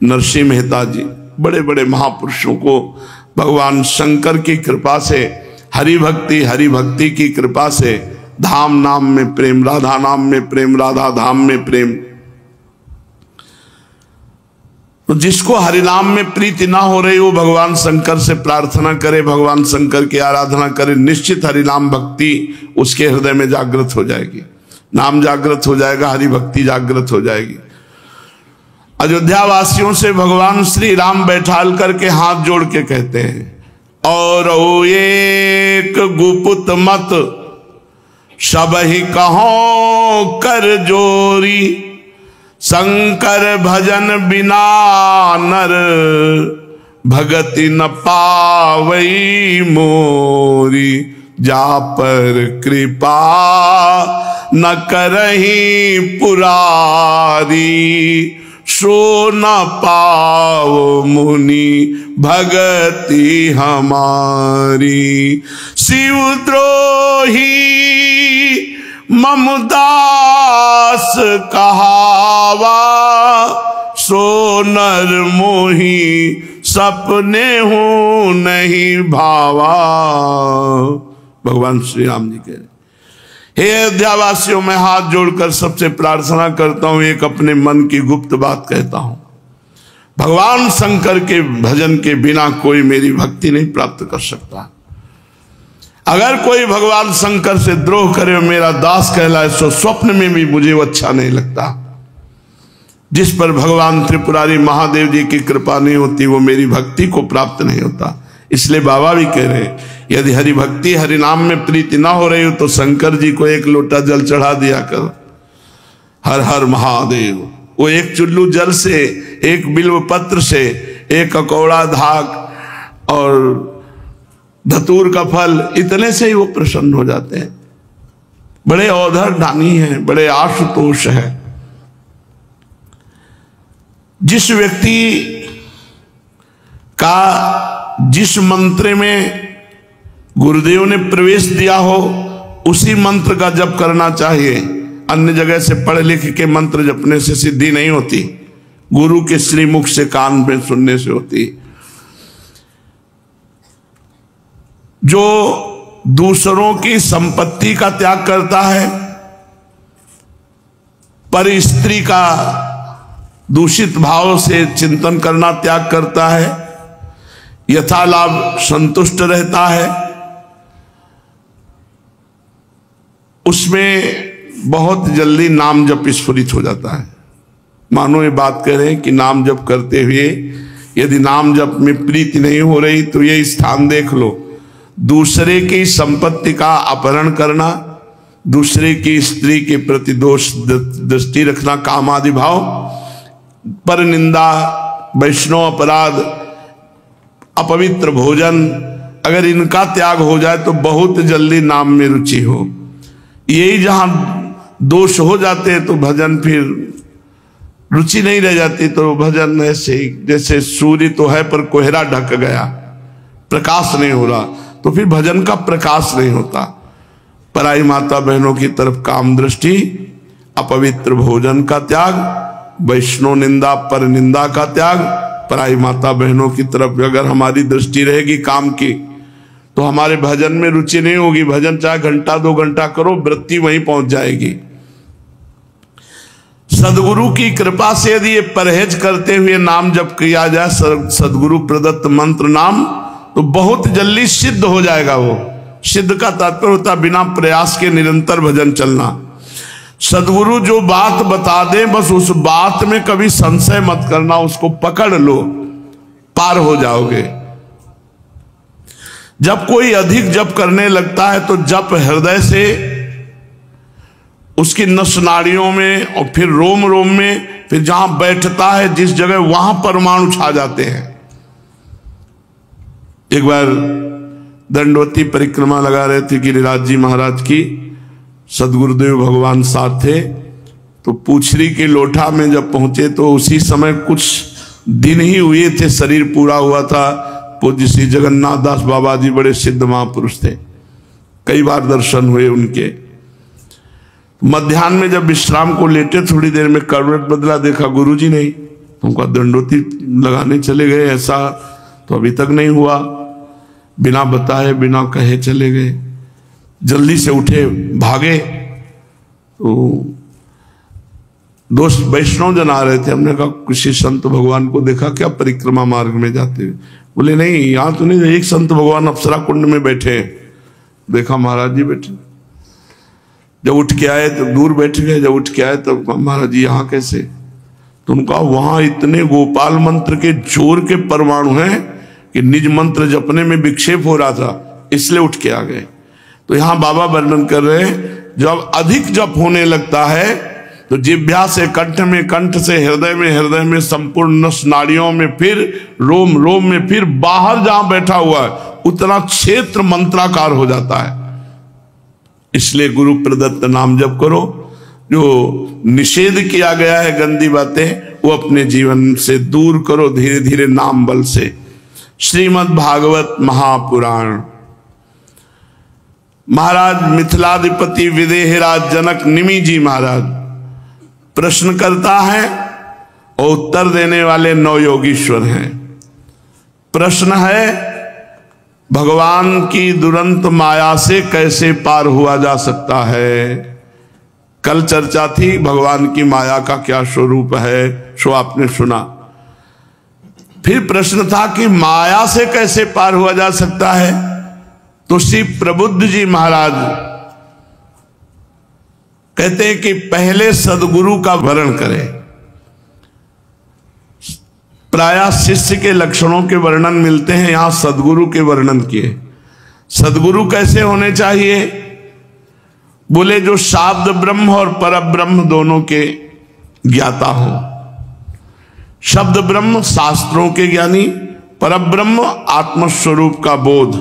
नरसिंह मेहता जी, बड़े बड़े महापुरुषों को भगवान शंकर की कृपा से, हरि भक्ति की कृपा से धाम नाम में प्रेम, राधा नाम में प्रेम, राधा धाम में प्रेम। तो जिसको हरिनाम में प्रीति ना हो रही वो भगवान शंकर से प्रार्थना करे, भगवान शंकर की आराधना करे, निश्चित हरिनाम भक्ति उसके हृदय में जागृत हो जाएगी। नाम जागृत हो जाएगा, हरि भक्ति जागृत हो जाएगी। अयोध्या वासियों से भगवान श्री राम बैठाल करके हाथ जोड़ के कहते हैं, और एक गुपुत मत सब ही कहो कर जोरी, शंकर भजन बिना नर भगति न पावई मोरी, जा पर कृपा न करही पुरारी, सो न पाओ मुनि भगति हमारी। शिवद्रोही ममदास कहावा, सो नर मोही सपने हूं नहीं भावा। भगवान श्री राम जी कह रहे, हे अयोध्यावासियों, मैं हाथ जोड़कर सबसे प्रार्थना करता हूं, एक अपने मन की गुप्त बात कहता हूं। भगवान शंकर के भजन के बिना कोई मेरी भक्ति नहीं प्राप्त कर सकता। अगर कोई भगवान शंकर से द्रोह करे, मेरा दास कहलाए, सो स्वप्न में भी मुझे वो अच्छा नहीं लगता। जिस पर भगवान त्रिपुरारी महादेव जी की कृपा नहीं होती वो मेरी भक्ति को प्राप्त नहीं होता। इसलिए बाबा भी कह रहे हैं, यदि हरि भक्ति हरि नाम में प्रीति ना हो रही हो तो शंकर जी को एक लोटा जल चढ़ा दिया कर। हर हर महादेव। वो एक चुल्लू जल से, एक बिल्व पत्र से, एक ककौड़ा धाक और धतूर का फल, इतने से ही वो प्रसन्न हो जाते हैं। बड़े औधर दानी हैं, बड़े आशुतोष हैं। जिस व्यक्ति का जिस मंत्र में गुरुदेव ने प्रवेश दिया हो उसी मंत्र का जप करना चाहिए। अन्य जगह से पढ़ लिख के मंत्र जपने से सिद्धि नहीं होती, गुरु के श्रीमुख से कान में सुनने से होती। जो दूसरों की संपत्ति का त्याग करता है, पर स्त्री का दूषित भाव से चिंतन करना त्याग करता है, यथालाभ संतुष्ट रहता है, उसमें बहुत जल्दी नाम जप स्फुरित हो जाता है। मानो ये बात कह रहे हैं कि नाम जप करते हुए यदि नाम जप में प्रीति नहीं हो रही तो ये स्थान देख लो। दूसरे की संपत्ति का अपहरण करना, दूसरे की स्त्री के प्रति दोष दृष्टि रखना, काम आदि भाव, पर निंदा, वैष्णव अपराध, अपवित्र भोजन, अगर इनका त्याग हो जाए तो बहुत जल्दी नाम में रुचि हो। यही जहां दोष हो जाते हैं तो भजन फिर रुचि नहीं रह जाती। तो भजन ऐसे ही जैसे सूर्य तो है पर कोहरा ढक गया, प्रकाश नहीं हो रहा, तो फिर भजन का प्रकाश नहीं होता। पराई माता बहनों की तरफ काम दृष्टि, अपवित्र भोजन का त्याग, वैष्णव निंदा पर निंदा का त्याग, पराई माता बहनों की तरफ अगर हमारी दृष्टि रहेगी काम की तो हमारे भजन में रुचि नहीं होगी। भजन चाहे घंटा 2 घंटा करो, वृत्ति वहीं पहुंच जाएगी। सदगुरु की कृपा से यदि ये परहेज करते हुए नाम जप किया जाए, सदगुरु प्रदत्त मंत्र नाम, तो बहुत जल्दी सिद्ध हो जाएगा। वो सिद्ध का तात्पर्य होता बिना प्रयास के निरंतर भजन चलना। सदगुरु जो बात बता दे बस उस बात में कभी संशय मत करना, उसको पकड़ लो, पार हो जाओगे। जब कोई अधिक जप करने लगता है तो जप हृदय से उसकी नस नाड़ियों में और फिर रोम रोम में, फिर जहां बैठता है जिस जगह वहां परमाणु छा जाते हैं। एक बार दंडवती परिक्रमा लगा रहे थे गिरिराज जी महाराज की, सदगुरुदेव भगवान साथ थे, तो पूछरी के लोठा में जब पहुंचे तो उसी समय कुछ दिन ही हुए थे, शरीर पूरा हुआ था। पूज्य श्री जगन्नाथ दास बाबा जी बड़े सिद्ध महापुरुष थे, कई बार दर्शन हुए उनके। मध्याह्न में जब विश्राम को लेटे थोड़ी देर में करवट बदला, देखा गुरुजी नहीं, उनका दंडोती लगाने चले गए। ऐसा तो अभी तक नहीं हुआ, बिना बताए बिना कहे चले गए। जल्दी से उठे भागे, तो दोस्त वैष्णव जन आ रहे थे। हमने कहा किसी संत भगवान को देखा क्या परिक्रमा मार्ग में जाते हुए? बोले नहीं, यहां तो नहीं, एक संत भगवान अप्सरा कुंड में बैठे। देखा महाराज जी बैठे। जब उठ के आए तो दूर बैठ गए, जब उठ के आए तो महाराज जी यहाँ कैसे? तो उनका वहां इतने गोपाल मंत्र के जोर के परमाणु हैं कि निज मंत्र जपने में विक्षेप हो रहा था, इसलिए उठ के आ गए। तो यहां बाबा वर्णन कर रहे हैं, जब अधिक जप होने लगता है तो जिह्वा से कंठ में, कंठ से हृदय में, हृदय में संपूर्ण नस नाड़ियों में, फिर रोम रोम में, फिर बाहर जहां बैठा हुआ है उतना क्षेत्र मंत्राकार हो जाता है। इसलिए गुरु प्रदत्त नाम जप करो। जो निषेध किया गया है गंदी बातें वो अपने जीवन से दूर करो धीरे धीरे नाम बल से। श्रीमद् भागवत महापुराण। महाराज मिथिलाधिपति विदेहराज जनक निमि जी महाराज प्रश्न करता है और उत्तर देने वाले 9 योगीश्वर हैं। प्रश्न है, भगवान की दुरंत माया से कैसे पार हुआ जा सकता है? कल चर्चा थी भगवान की माया का क्या स्वरूप है, सो आपने सुना। फिर प्रश्न था कि माया से कैसे पार हुआ जा सकता है, तो श्री प्रबुद्ध जी महाराज कहते हैं कि पहले सदगुरु का वर्णन करें। प्रायः शिष्य के लक्षणों के वर्णन मिलते हैं, यहां सदगुरु के वर्णन किए। सदगुरु कैसे होने चाहिए? बोले जो शाब्द ब्रह्म और पर ब्रह्म दोनों के ज्ञाता हो। शब्द ब्रह्म शास्त्रों के ज्ञानी, पर ब्रह्म आत्मस्वरूप का बोध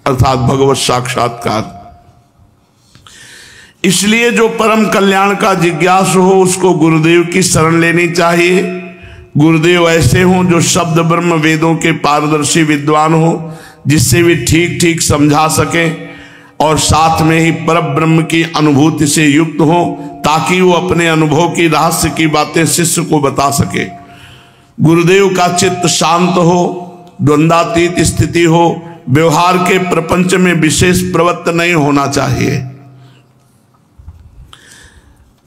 अर्थात भगवत साक्षात्कार। इसलिए जो परम कल्याण का जिज्ञासु हो उसको गुरुदेव की शरण लेनी चाहिए। गुरुदेव ऐसे हों जो शब्द ब्रह्म वेदों के पारदर्शी विद्वान हो, जिससे वे ठीक ठीक समझा सके और साथ में ही परब्रह्म की अनुभूति से युक्त हो, ताकि वो अपने अनुभव की रहस्य की बातें शिष्य को बता सके। गुरुदेव का चित्त शांत हो, द्वंद्वातीत स्थिति हो, व्यवहार के प्रपंच में विशेष प्रवृत्त नहीं होना चाहिए।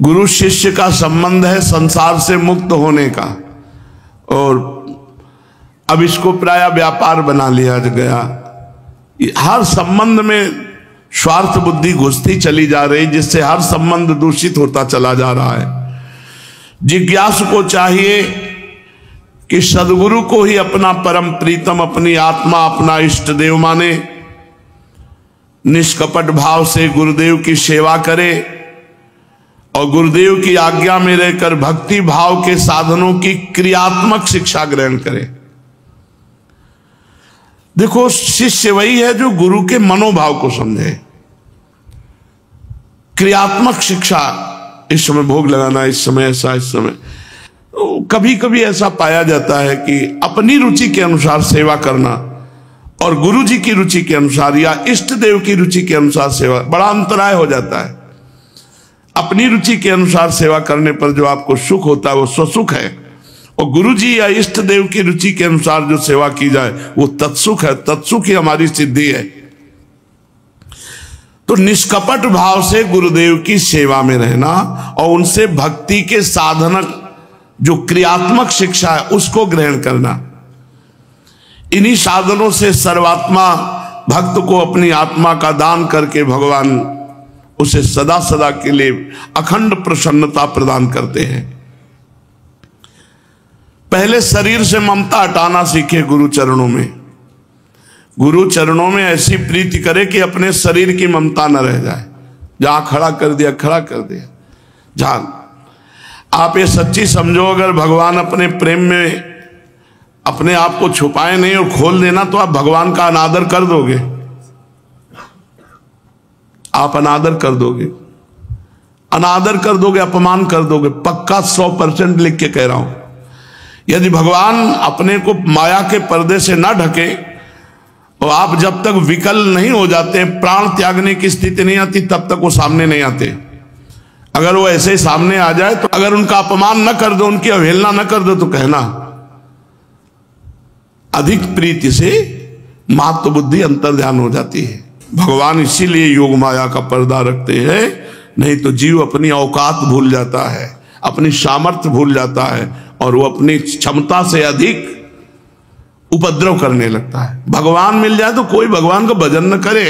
गुरु शिष्य का संबंध है संसार से मुक्त होने का, और अब इसको प्राय व्यापार बना लिया गया। हर संबंध में स्वार्थ बुद्धि घुसती चली जा रही, जिससे हर संबंध दूषित होता चला जा रहा है। जिज्ञासु को चाहिए कि सदगुरु को ही अपना परम प्रीतम, अपनी आत्मा, अपना इष्ट देव माने, निष्कपट भाव से गुरुदेव की सेवा करे और गुरुदेव की आज्ञा में रहकर भक्ति भाव के साधनों की क्रियात्मक शिक्षा ग्रहण करे। देखो, शिष्य वही है जो गुरु के मनोभाव को समझे। क्रियात्मक शिक्षा, इस समय भोग लगाना, इस समय ऐसा, इस समय तो कभी कभी ऐसा पाया जाता है कि अपनी रुचि के अनुसार सेवा करना और गुरु जी की रुचि के अनुसार या इष्ट देव की रुचि के अनुसार सेवा, बड़ा अंतराय हो जाता है। अपनी रुचि के अनुसार सेवा करने पर जो आपको सुख होता है वो स्वसुख है, और गुरु जी या इष्ट देव की रुचि के अनुसार जो सेवा की जाए वो तत्सुख है। तत्सुख ही हमारी सिद्धि है। तो निष्कपट भाव से गुरुदेव की सेवा में रहना और उनसे भक्ति के साधनक जो क्रियात्मक शिक्षा है उसको ग्रहण करना, इन्हीं साधनों से सर्वात्मा भक्त को अपनी आत्मा का दान करके भगवान उसे सदा सदा के लिए अखंड प्रसन्नता प्रदान करते हैं। पहले शरीर से ममता हटाना सीखे गुरु चरणों में। गुरु चरणों में ऐसी प्रीति करे कि अपने शरीर की ममता न रह जाए। जहां खड़ा कर दिया खड़ा कर दिया। जहां आप ये सच्ची समझो, अगर भगवान अपने प्रेम में अपने आप को छुपाए नहीं और खोल देना तो आप भगवान का अनादर कर दोगे। आप अनादर कर दोगे, अनादर कर दोगे, अपमान कर दोगे। पक्का 100% लिख के कह रहा हूं। यदि भगवान अपने को माया के पर्दे से ना ढके तो आप जब तक विकल नहीं हो जाते, प्राण त्यागने की स्थिति नहीं आती, तब तक वो सामने नहीं आते। अगर वो ऐसे ही सामने आ जाए तो अगर उनका अपमान न कर दो, उनकी अवहेलना न कर दो तो कहना अधिक प्रीति से महत्व बुद्धि अंतर ध्यान हो जाती है। भगवान इसीलिए योग माया का पर्दा रखते हैं, नहीं तो जीव अपनी औकात भूल जाता है, अपनी सामर्थ्य भूल जाता है और वो अपनी क्षमता से अधिक उपद्रव करने लगता है। भगवान मिल जाए तो कोई भगवान का भजन न करे,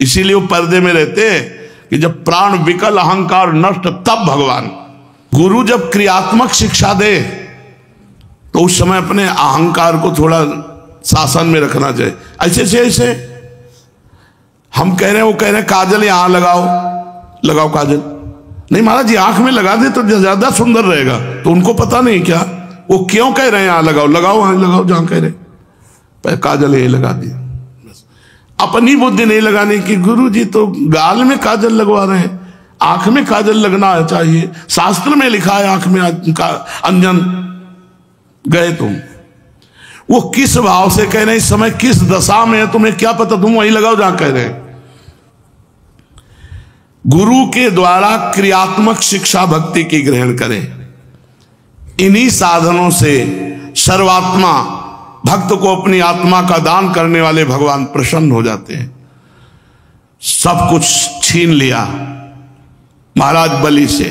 इसीलिए वो पर्दे में रहते हैं कि जब प्राण विकल अहंकार नष्ट तब भगवान। गुरु जब क्रियात्मक शिक्षा दे तो उस समय अपने अहंकार को थोड़ा शासन में रखना चाहिए। ऐसे से ऐसे हम कह रहे हैं, वो कह रहे हैं काजल यहां लगाओ, लगाओ काजल। नहीं महाराज जी, आंख में लगा दे तो ज्यादा सुंदर रहेगा। तो उनको पता नहीं क्या वो क्यों कह रहे हैं यहां लगाओ, लगाओ वहां लगाओ जहां कह रहे। काजल यही लगा दिया। अपनी बुद्धि नहीं लगाने की। गुरु जी तो गाल में काजल लगवा रहे हैं, आंख में काजल लगना चाहिए। शास्त्र में लिखा है आंख में अंजन। गए तुम, वो किस भाव से कह रहे हैं, इस समय किस दशा में है तुम्हें क्या पता, तुम वही लगाओ जहां कह रहे हैं। गुरु के द्वारा क्रियात्मक शिक्षा भक्ति की ग्रहण करें। इन्हीं साधनों से सर्वात्मा भक्त को अपनी आत्मा का दान करने वाले भगवान प्रसन्न हो जाते हैं। सब कुछ छीन लिया महाराज बलि से,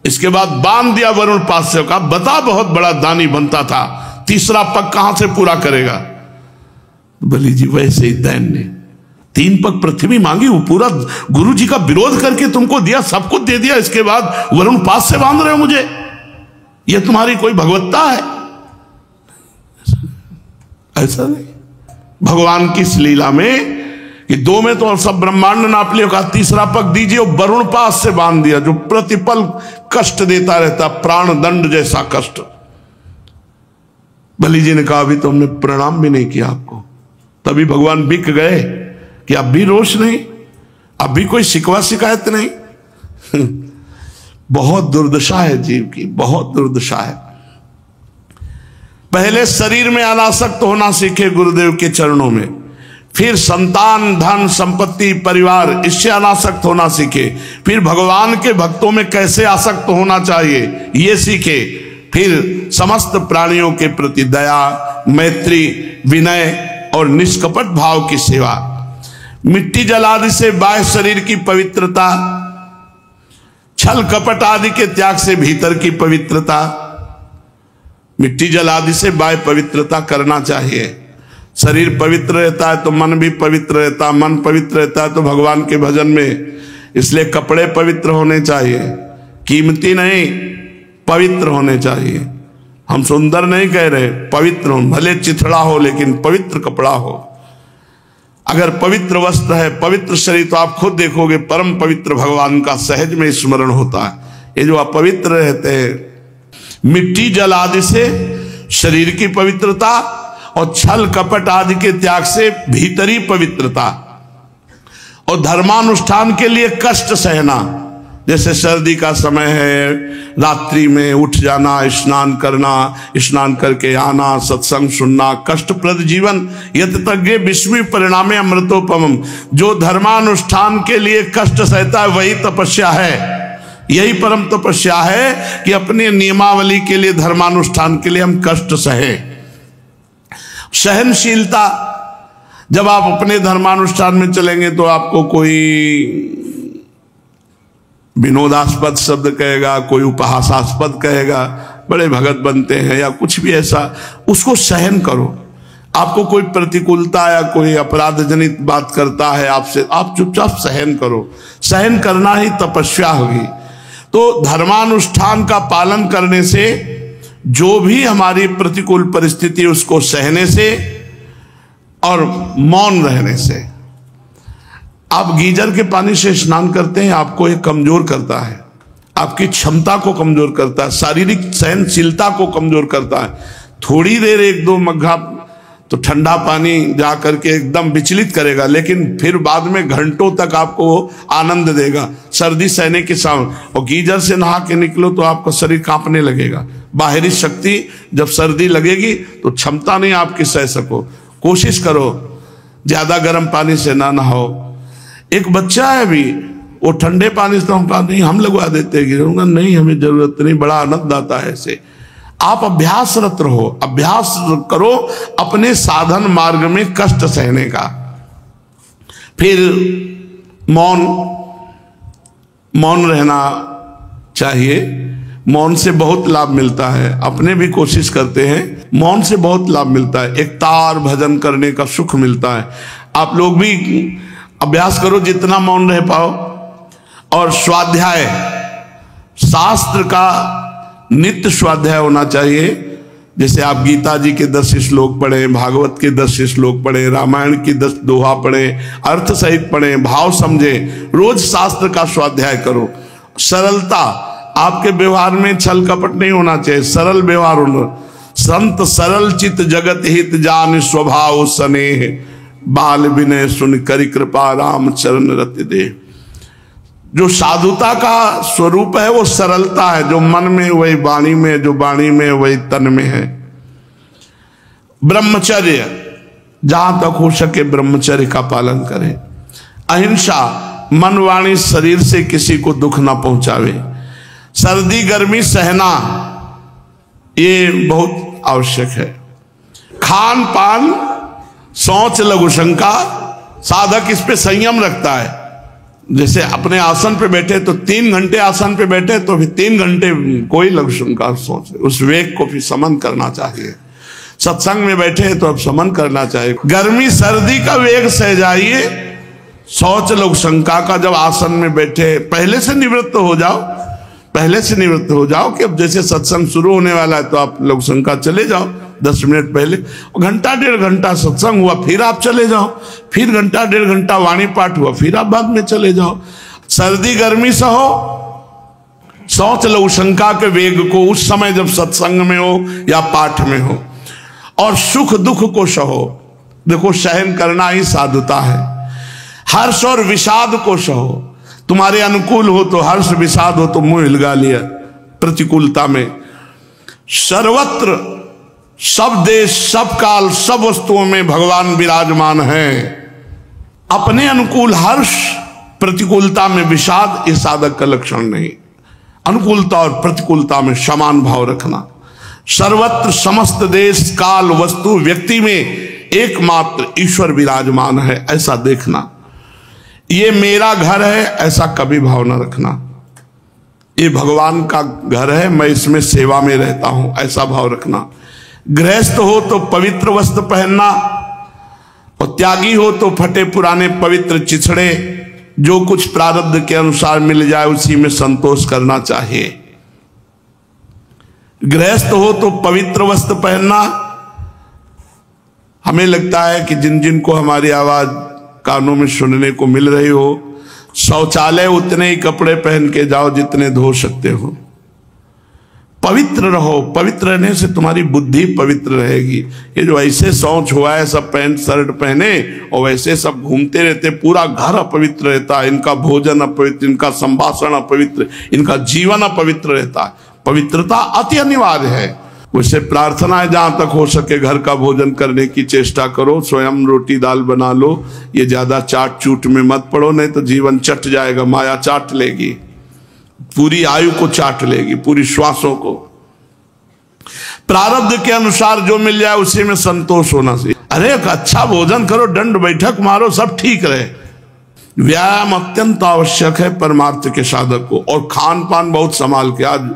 इसके बाद बांध दिया वरुण पास्य का। बता बहुत बड़ा दानी बनता था, तीसरा पग कहां से पूरा करेगा। बलि जी वैसे ही दैन्य 3 पग पृथ्वी मांगी, वो पूरा गुरु जी का विरोध करके तुमको दिया, सब कुछ दे दिया, इसके बाद वरुण पास से बांध रहे हो मुझे। यह तुम्हारी कोई भगवत्ता है? ऐसा नहीं। भगवान की इस लीला में कि 2 में तो सब ब्रह्मांड नाप लिया, कहा तीसरा पग दीजिए, वरुण पास से बांध दिया जो प्रतिपल कष्ट देता रहता, प्राण दंड जैसा कष्ट। बलि जी ने कहा अभी तो हमने प्रणाम भी नहीं किया आपको। तभी भगवान बिक गए कि अब भी रोष नहीं, अब भी कोई शिकवा शिकायत नहीं। बहुत दुर्दशा है जीव की, बहुत दुर्दशा है। पहले शरीर में अनासक्त होना सीखे गुरुदेव के चरणों में, फिर संतान धन संपत्ति परिवार इससे अनासक्त होना सीखे, फिर भगवान के भक्तों में कैसे आसक्त होना चाहिए ये सीखे, फिर समस्त प्राणियों के प्रति दया मैत्री विनय और निष्कपट भाव की सेवा। मिट्टी जल आदि से बाह्य शरीर की पवित्रता, छल कपट आदि के त्याग से भीतर की पवित्रता। मिट्टी जल आदि से बाह्य पवित्रता करना चाहिए। शरीर पवित्र रहता है तो मन भी पवित्र रहता है, मन पवित्र रहता है तो भगवान के भजन में। इसलिए कपड़े पवित्र होने चाहिए, कीमती नहीं पवित्र होने चाहिए। हम सुंदर नहीं कह रहे, पवित्र हो, भले चिथड़ा हो लेकिन पवित्र कपड़ा हो। अगर पवित्र वस्त्र है पवित्र शरीर तो आप खुद देखोगे परम पवित्र भगवान का सहज में स्मरण होता है। ये जो अपवित्र रहते हैं, मिट्टी जल आदि से शरीर की पवित्रता और छल कपट आदि के त्याग से भीतरी पवित्रता, और धर्मानुष्ठान के लिए कष्ट सहना। जैसे सर्दी का समय है, रात्रि में उठ जाना, स्नान करना, स्नान करके आना, सत्संग सुनना, कष्टप्रद जीवन यतज्ञ विस्मय परिणामे अमृतोपमम। जो धर्मानुष्ठान के लिए कष्ट सहता है वही तपस्या है। यही परम तपस्या है कि अपने नियमावली के लिए धर्मानुष्ठान के लिए हम कष्ट सहे। सहनशीलता, जब आप अपने धर्मानुष्ठान में चलेंगे तो आपको कोई विनोदास्पद शब्द कहेगा, कोई उपहासास्पद कहेगा, बड़े भगत बनते हैं या कुछ भी ऐसा, उसको सहन करो। आपको कोई प्रतिकूलता या कोई अपराध जनित बात करता है आपसे, आप चुपचाप सहन करो। सहन करना ही तपस्या होगी। तो धर्मानुष्ठान का पालन करने से, जो भी हमारी प्रतिकूल परिस्थिति उसको सहने से और मौन रहने से। आप गीजर के पानी से स्नान करते हैं, आपको ये कमजोर करता है, आपकी क्षमता को कमजोर करता है, शारीरिक सहनशीलता को कमजोर करता है। थोड़ी देर एक दो मग्घा तो ठंडा पानी जा करके एकदम विचलित करेगा, लेकिन फिर बाद में घंटों तक आपको आनंद देगा। सर्दी सहने के सामने, और गीजर से नहा के निकलो तो आपका शरीर कांपने लगेगा। बाहरी शक्ति जब सर्दी लगेगी तो क्षमता नहीं आपकी सह सको। कोशिश करो ज्यादा गर्म पानी से ना नहाओ। एक बच्चा है अभी, वो ठंडे पानी से नहीं हम लगवा देते, गिरूंगा नहीं, हमें जरूरत नहीं, बड़ा आनंद आता है ऐसे। आप अभ्यासरत रहो, अभ्यास करो अपने साधन मार्ग में कष्ट सहने का। फिर मौन रहना चाहिए। मौन से बहुत लाभ मिलता है, अपने भी कोशिश करते हैं, मौन से बहुत लाभ मिलता है। एक तार भजन करने का सुख मिलता है। आप लोग भी अभ्यास करो जितना मौन रह पाओ। और स्वाध्याय, शास्त्र का नित्य स्वाध्याय होना चाहिए। जैसे आप गीता जी के 10 श्लोक पढ़ें, भागवत के 10 श्लोक पढ़ें, रामायण की 10 दोहा पढ़ें, अर्थ सहित पढ़ें, भाव समझें। रोज शास्त्र का स्वाध्याय करो। सरलता, आपके व्यवहार में छल कपट नहीं होना चाहिए, सरल व्यवहार होना। संत सरल चित जगत हित जान स्वभाव स्नेह, बाल विनय सुन करि कृपा राम चरण रति दे। जो साधुता का स्वरूप है वो सरलता है, जो मन में वही वाणी में, जो वाणी में वही तन में है। ब्रह्मचर्य, जहां तक हो सके ब्रह्मचर्य का पालन करें। अहिंसा, मन वाणी शरीर से किसी को दुख ना पहुंचावे। सर्दी गर्मी सहना ये बहुत आवश्यक है। खान पान, शौच लघु शंका, साधक इस पे संयम रखता है। जैसे अपने आसन पे बैठे तो 3 घंटे आसन पे बैठे तो फिर 3 घंटे कोई लघु शंका सोच, उस वेग को फिर समन करना चाहिए। सत्संग में बैठे तो अब समन करना चाहिए। गर्मी सर्दी का वेग सह जाइए, शौच लघु शंका का जब आसन में बैठे पहले से निवृत्त हो जाओ, पहले से निवृत्त हो जाओ कि अब जैसे सत्संग शुरू होने वाला है तो आप लघु शंका चले जाओ 10 मिनट पहले। घंटा 1.5 घंटा सत्संग हुआ फिर आप चले जाओ, फिर घंटा 1.5 घंटा वाणी पाठ हुआ फिर आप बाद में चले जाओ। सर्दी गर्मी सहो, शौच लघु शंका के वेग को उस समय जब सत्संग में हो या पाठ में हो। और सुख दुख को सहो, देखो सहन करना ही साधुता है। हर्ष और विषाद को सहो, तुम्हारे अनुकूल हो तो हर्ष, विषाद हो तो मुंह हिलगा लिया। प्रतिकूलता में सर्वत्र, सब देश, सब काल, सब वस्तुओं में भगवान विराजमान हैं। अपने अनुकूल हर्ष, प्रतिकूलता में विषाद, ये साधक का लक्षण नहीं। अनुकूलता और प्रतिकूलता में समान भाव रखना। सर्वत्र, समस्त देश काल वस्तु व्यक्ति में एकमात्र ईश्वर विराजमान है, ऐसा देखना। ये मेरा घर है ऐसा कभी भाव न रखना। ये भगवान का घर है, मैं इसमें सेवा में रहता हूं, ऐसा भाव रखना। गृहस्थ हो तो पवित्र वस्त्र पहनना, और त्यागी हो तो फटे पुराने पवित्र चिथड़े, जो कुछ प्रारब्ध के अनुसार मिल जाए उसी में संतोष करना चाहिए। गृहस्थ हो तो पवित्र वस्त्र पहनना। हमें लगता है कि जिन जिन को हमारी आवाज कानों में सुनने को मिल रही हो, शौचालय उतने ही कपड़े पहन के जाओ जितने धो सकते हो। पवित्र रहो, पवित्र रहने से तुम्हारी बुद्धि पवित्र रहेगी। ये जो ऐसे शौच हुआ है, सब पैंट शर्ट पहने और वैसे सब घूमते रहते, पूरा घर अपवित्र रहता है। इनका भोजन अपवित्र, इनका संभाषण अपवित्र, इनका जीवन अपवित्र रहता है। पवित्रता अति अनिवार्य है। उससे प्रार्थना है जहां तक हो सके घर का भोजन करने की चेष्टा करो। स्वयं रोटी दाल बना लो, ये ज्यादा चाट चूट में मत पड़ो, नहीं तो जीवन चट जाएगा। माया चाट लेगी, पूरी आयु को चाट लेगी, पूरी श्वासों को। प्रारब्ध के अनुसार जो मिल जाए उसी में संतोष होना चाहिए। अरे अच्छा भोजन करो, दंड बैठक मारो, सब ठीक रहे। व्यायाम अत्यंत आवश्यक है परमार्थ के साधक को। और खान पान बहुत संभाल के, आज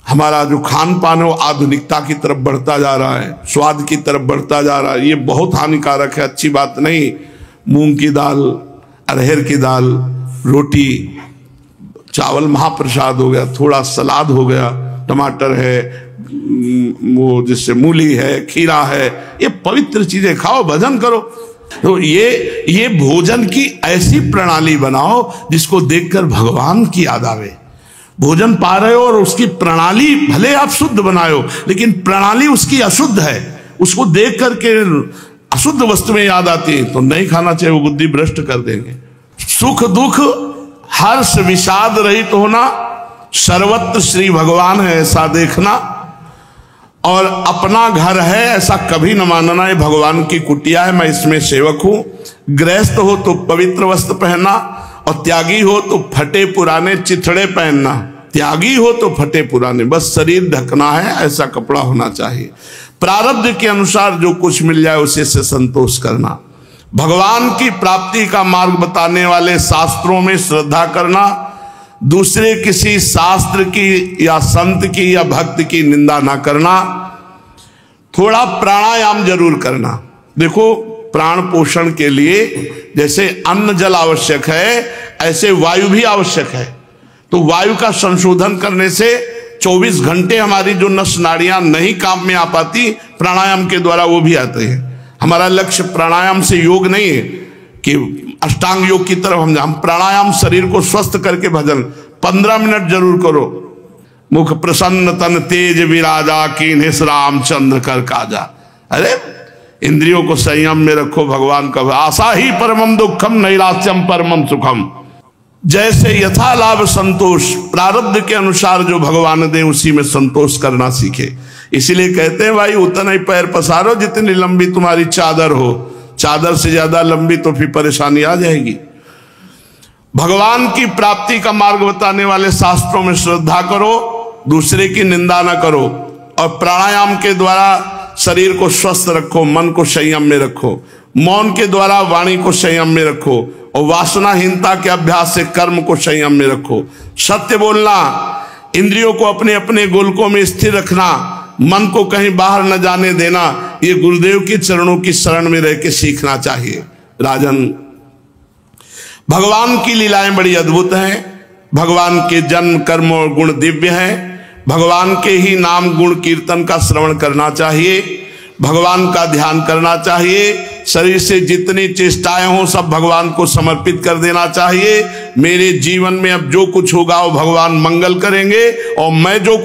हमारा जो खान पान है वो आधुनिकता की तरफ बढ़ता जा रहा है, स्वाद की तरफ बढ़ता जा रहा है। ये बहुत हानिकारक है, अच्छी बात नहीं। मूंग की दाल, अरहर की दाल, रोटी, चावल महाप्रसाद हो गया, थोड़ा सलाद हो गया, टमाटर है, वो जिससे मूली है, खीरा है, ये पवित्र चीजें खाओ, भजन करो। तो ये भोजन की ऐसी प्रणाली बनाओ जिसको देखकर भगवान की याद आवे। भोजन पा रहे हो और उसकी प्रणाली भले आप शुद्ध बनाओ, लेकिन प्रणाली उसकी अशुद्ध है, उसको देख करके अशुद्ध वस्तुएं याद आती है तो नहीं खाना चाहिए, वो बुद्धि भ्रष्ट कर देंगे। सुख दुख हर्ष विषाद रहित होना, सर्वत्र श्री भगवान है ऐसा देखना, और अपना घर है ऐसा कभी न मानना। ये भगवान की कुटिया है, मैं इसमें सेवक हूं। गृहस्थ हो तो पवित्र वस्त्र पहनना, और त्यागी हो तो फटे पुराने चिथड़े पहनना। त्यागी हो तो फटे पुराने, बस शरीर ढकना है, ऐसा कपड़ा होना चाहिए। प्रारब्ध के अनुसार जो कुछ मिल जाए उसे से संतोष करना। भगवान की प्राप्ति का मार्ग बताने वाले शास्त्रों में श्रद्धा करना, दूसरे किसी शास्त्र की या संत की या भक्त की निंदा ना करना। थोड़ा प्राणायाम जरूर करना। देखो, प्राण पोषण के लिए जैसे अन्न जल आवश्यक है, ऐसे वायु भी आवश्यक है। तो वायु का संशोधन करने से 24 घंटे हमारी जो नस नाड़ियां नहीं काम में आ पाती, प्राणायाम के द्वारा वो भी आते हैं। हमारा लक्ष्य प्राणायाम से योग नहीं है कि अष्टांग योग की तरफ हम प्राणायाम शरीर को स्वस्थ करके भजन 15 मिनट जरूर करो। मुख प्रसन्न तन तेज विराजा, कीन्हिस रामचंद्र कर काजा। अरे इंद्रियों को संयम में रखो, भगवान का आशा ही परमम दुखम नैराश्यम परमम सुखम। जैसे यथा लाभ संतोष, प्रारब्ध के अनुसार जो भगवान दे उसी में संतोष करना सीखे। इसीलिए कहते हैं भाई उतना ही पैर पसारो जितनी लंबी तुम्हारी चादर हो, चादर से ज्यादा लंबी तो फिर परेशानी आ जाएगी। भगवान की प्राप्ति का मार्ग बताने वाले शास्त्रों में श्रद्धा करो, दूसरे की निंदा न करो, और प्राणायाम के द्वारा शरीर को स्वस्थ रखो, मन को संयम में रखो, मौन के द्वारा वाणी को संयम में रखो, और वासनाहीनता के अभ्यास से कर्म को संयम में रखो। सत्य बोलना, इंद्रियों को अपने अपने गोलकों में स्थिर रखना, मन को कहीं बाहर न जाने देना, ये गुरुदेव के चरणों की शरण में रह के सीखना चाहिए। राजन, भगवान की लीलाएं बड़ी अद्भुत हैं। भगवान के जन्म कर्म और गुण दिव्य हैं। भगवान के ही नाम गुण कीर्तन का श्रवण करना चाहिए, भगवान का ध्यान करना चाहिए। शरीर से जितनी चेष्टाएं हों सब भगवान को समर्पित कर देना चाहिए। मेरे जीवन में अब जो कुछ होगा वो भगवान मंगल करेंगे, और मैं जो कुछ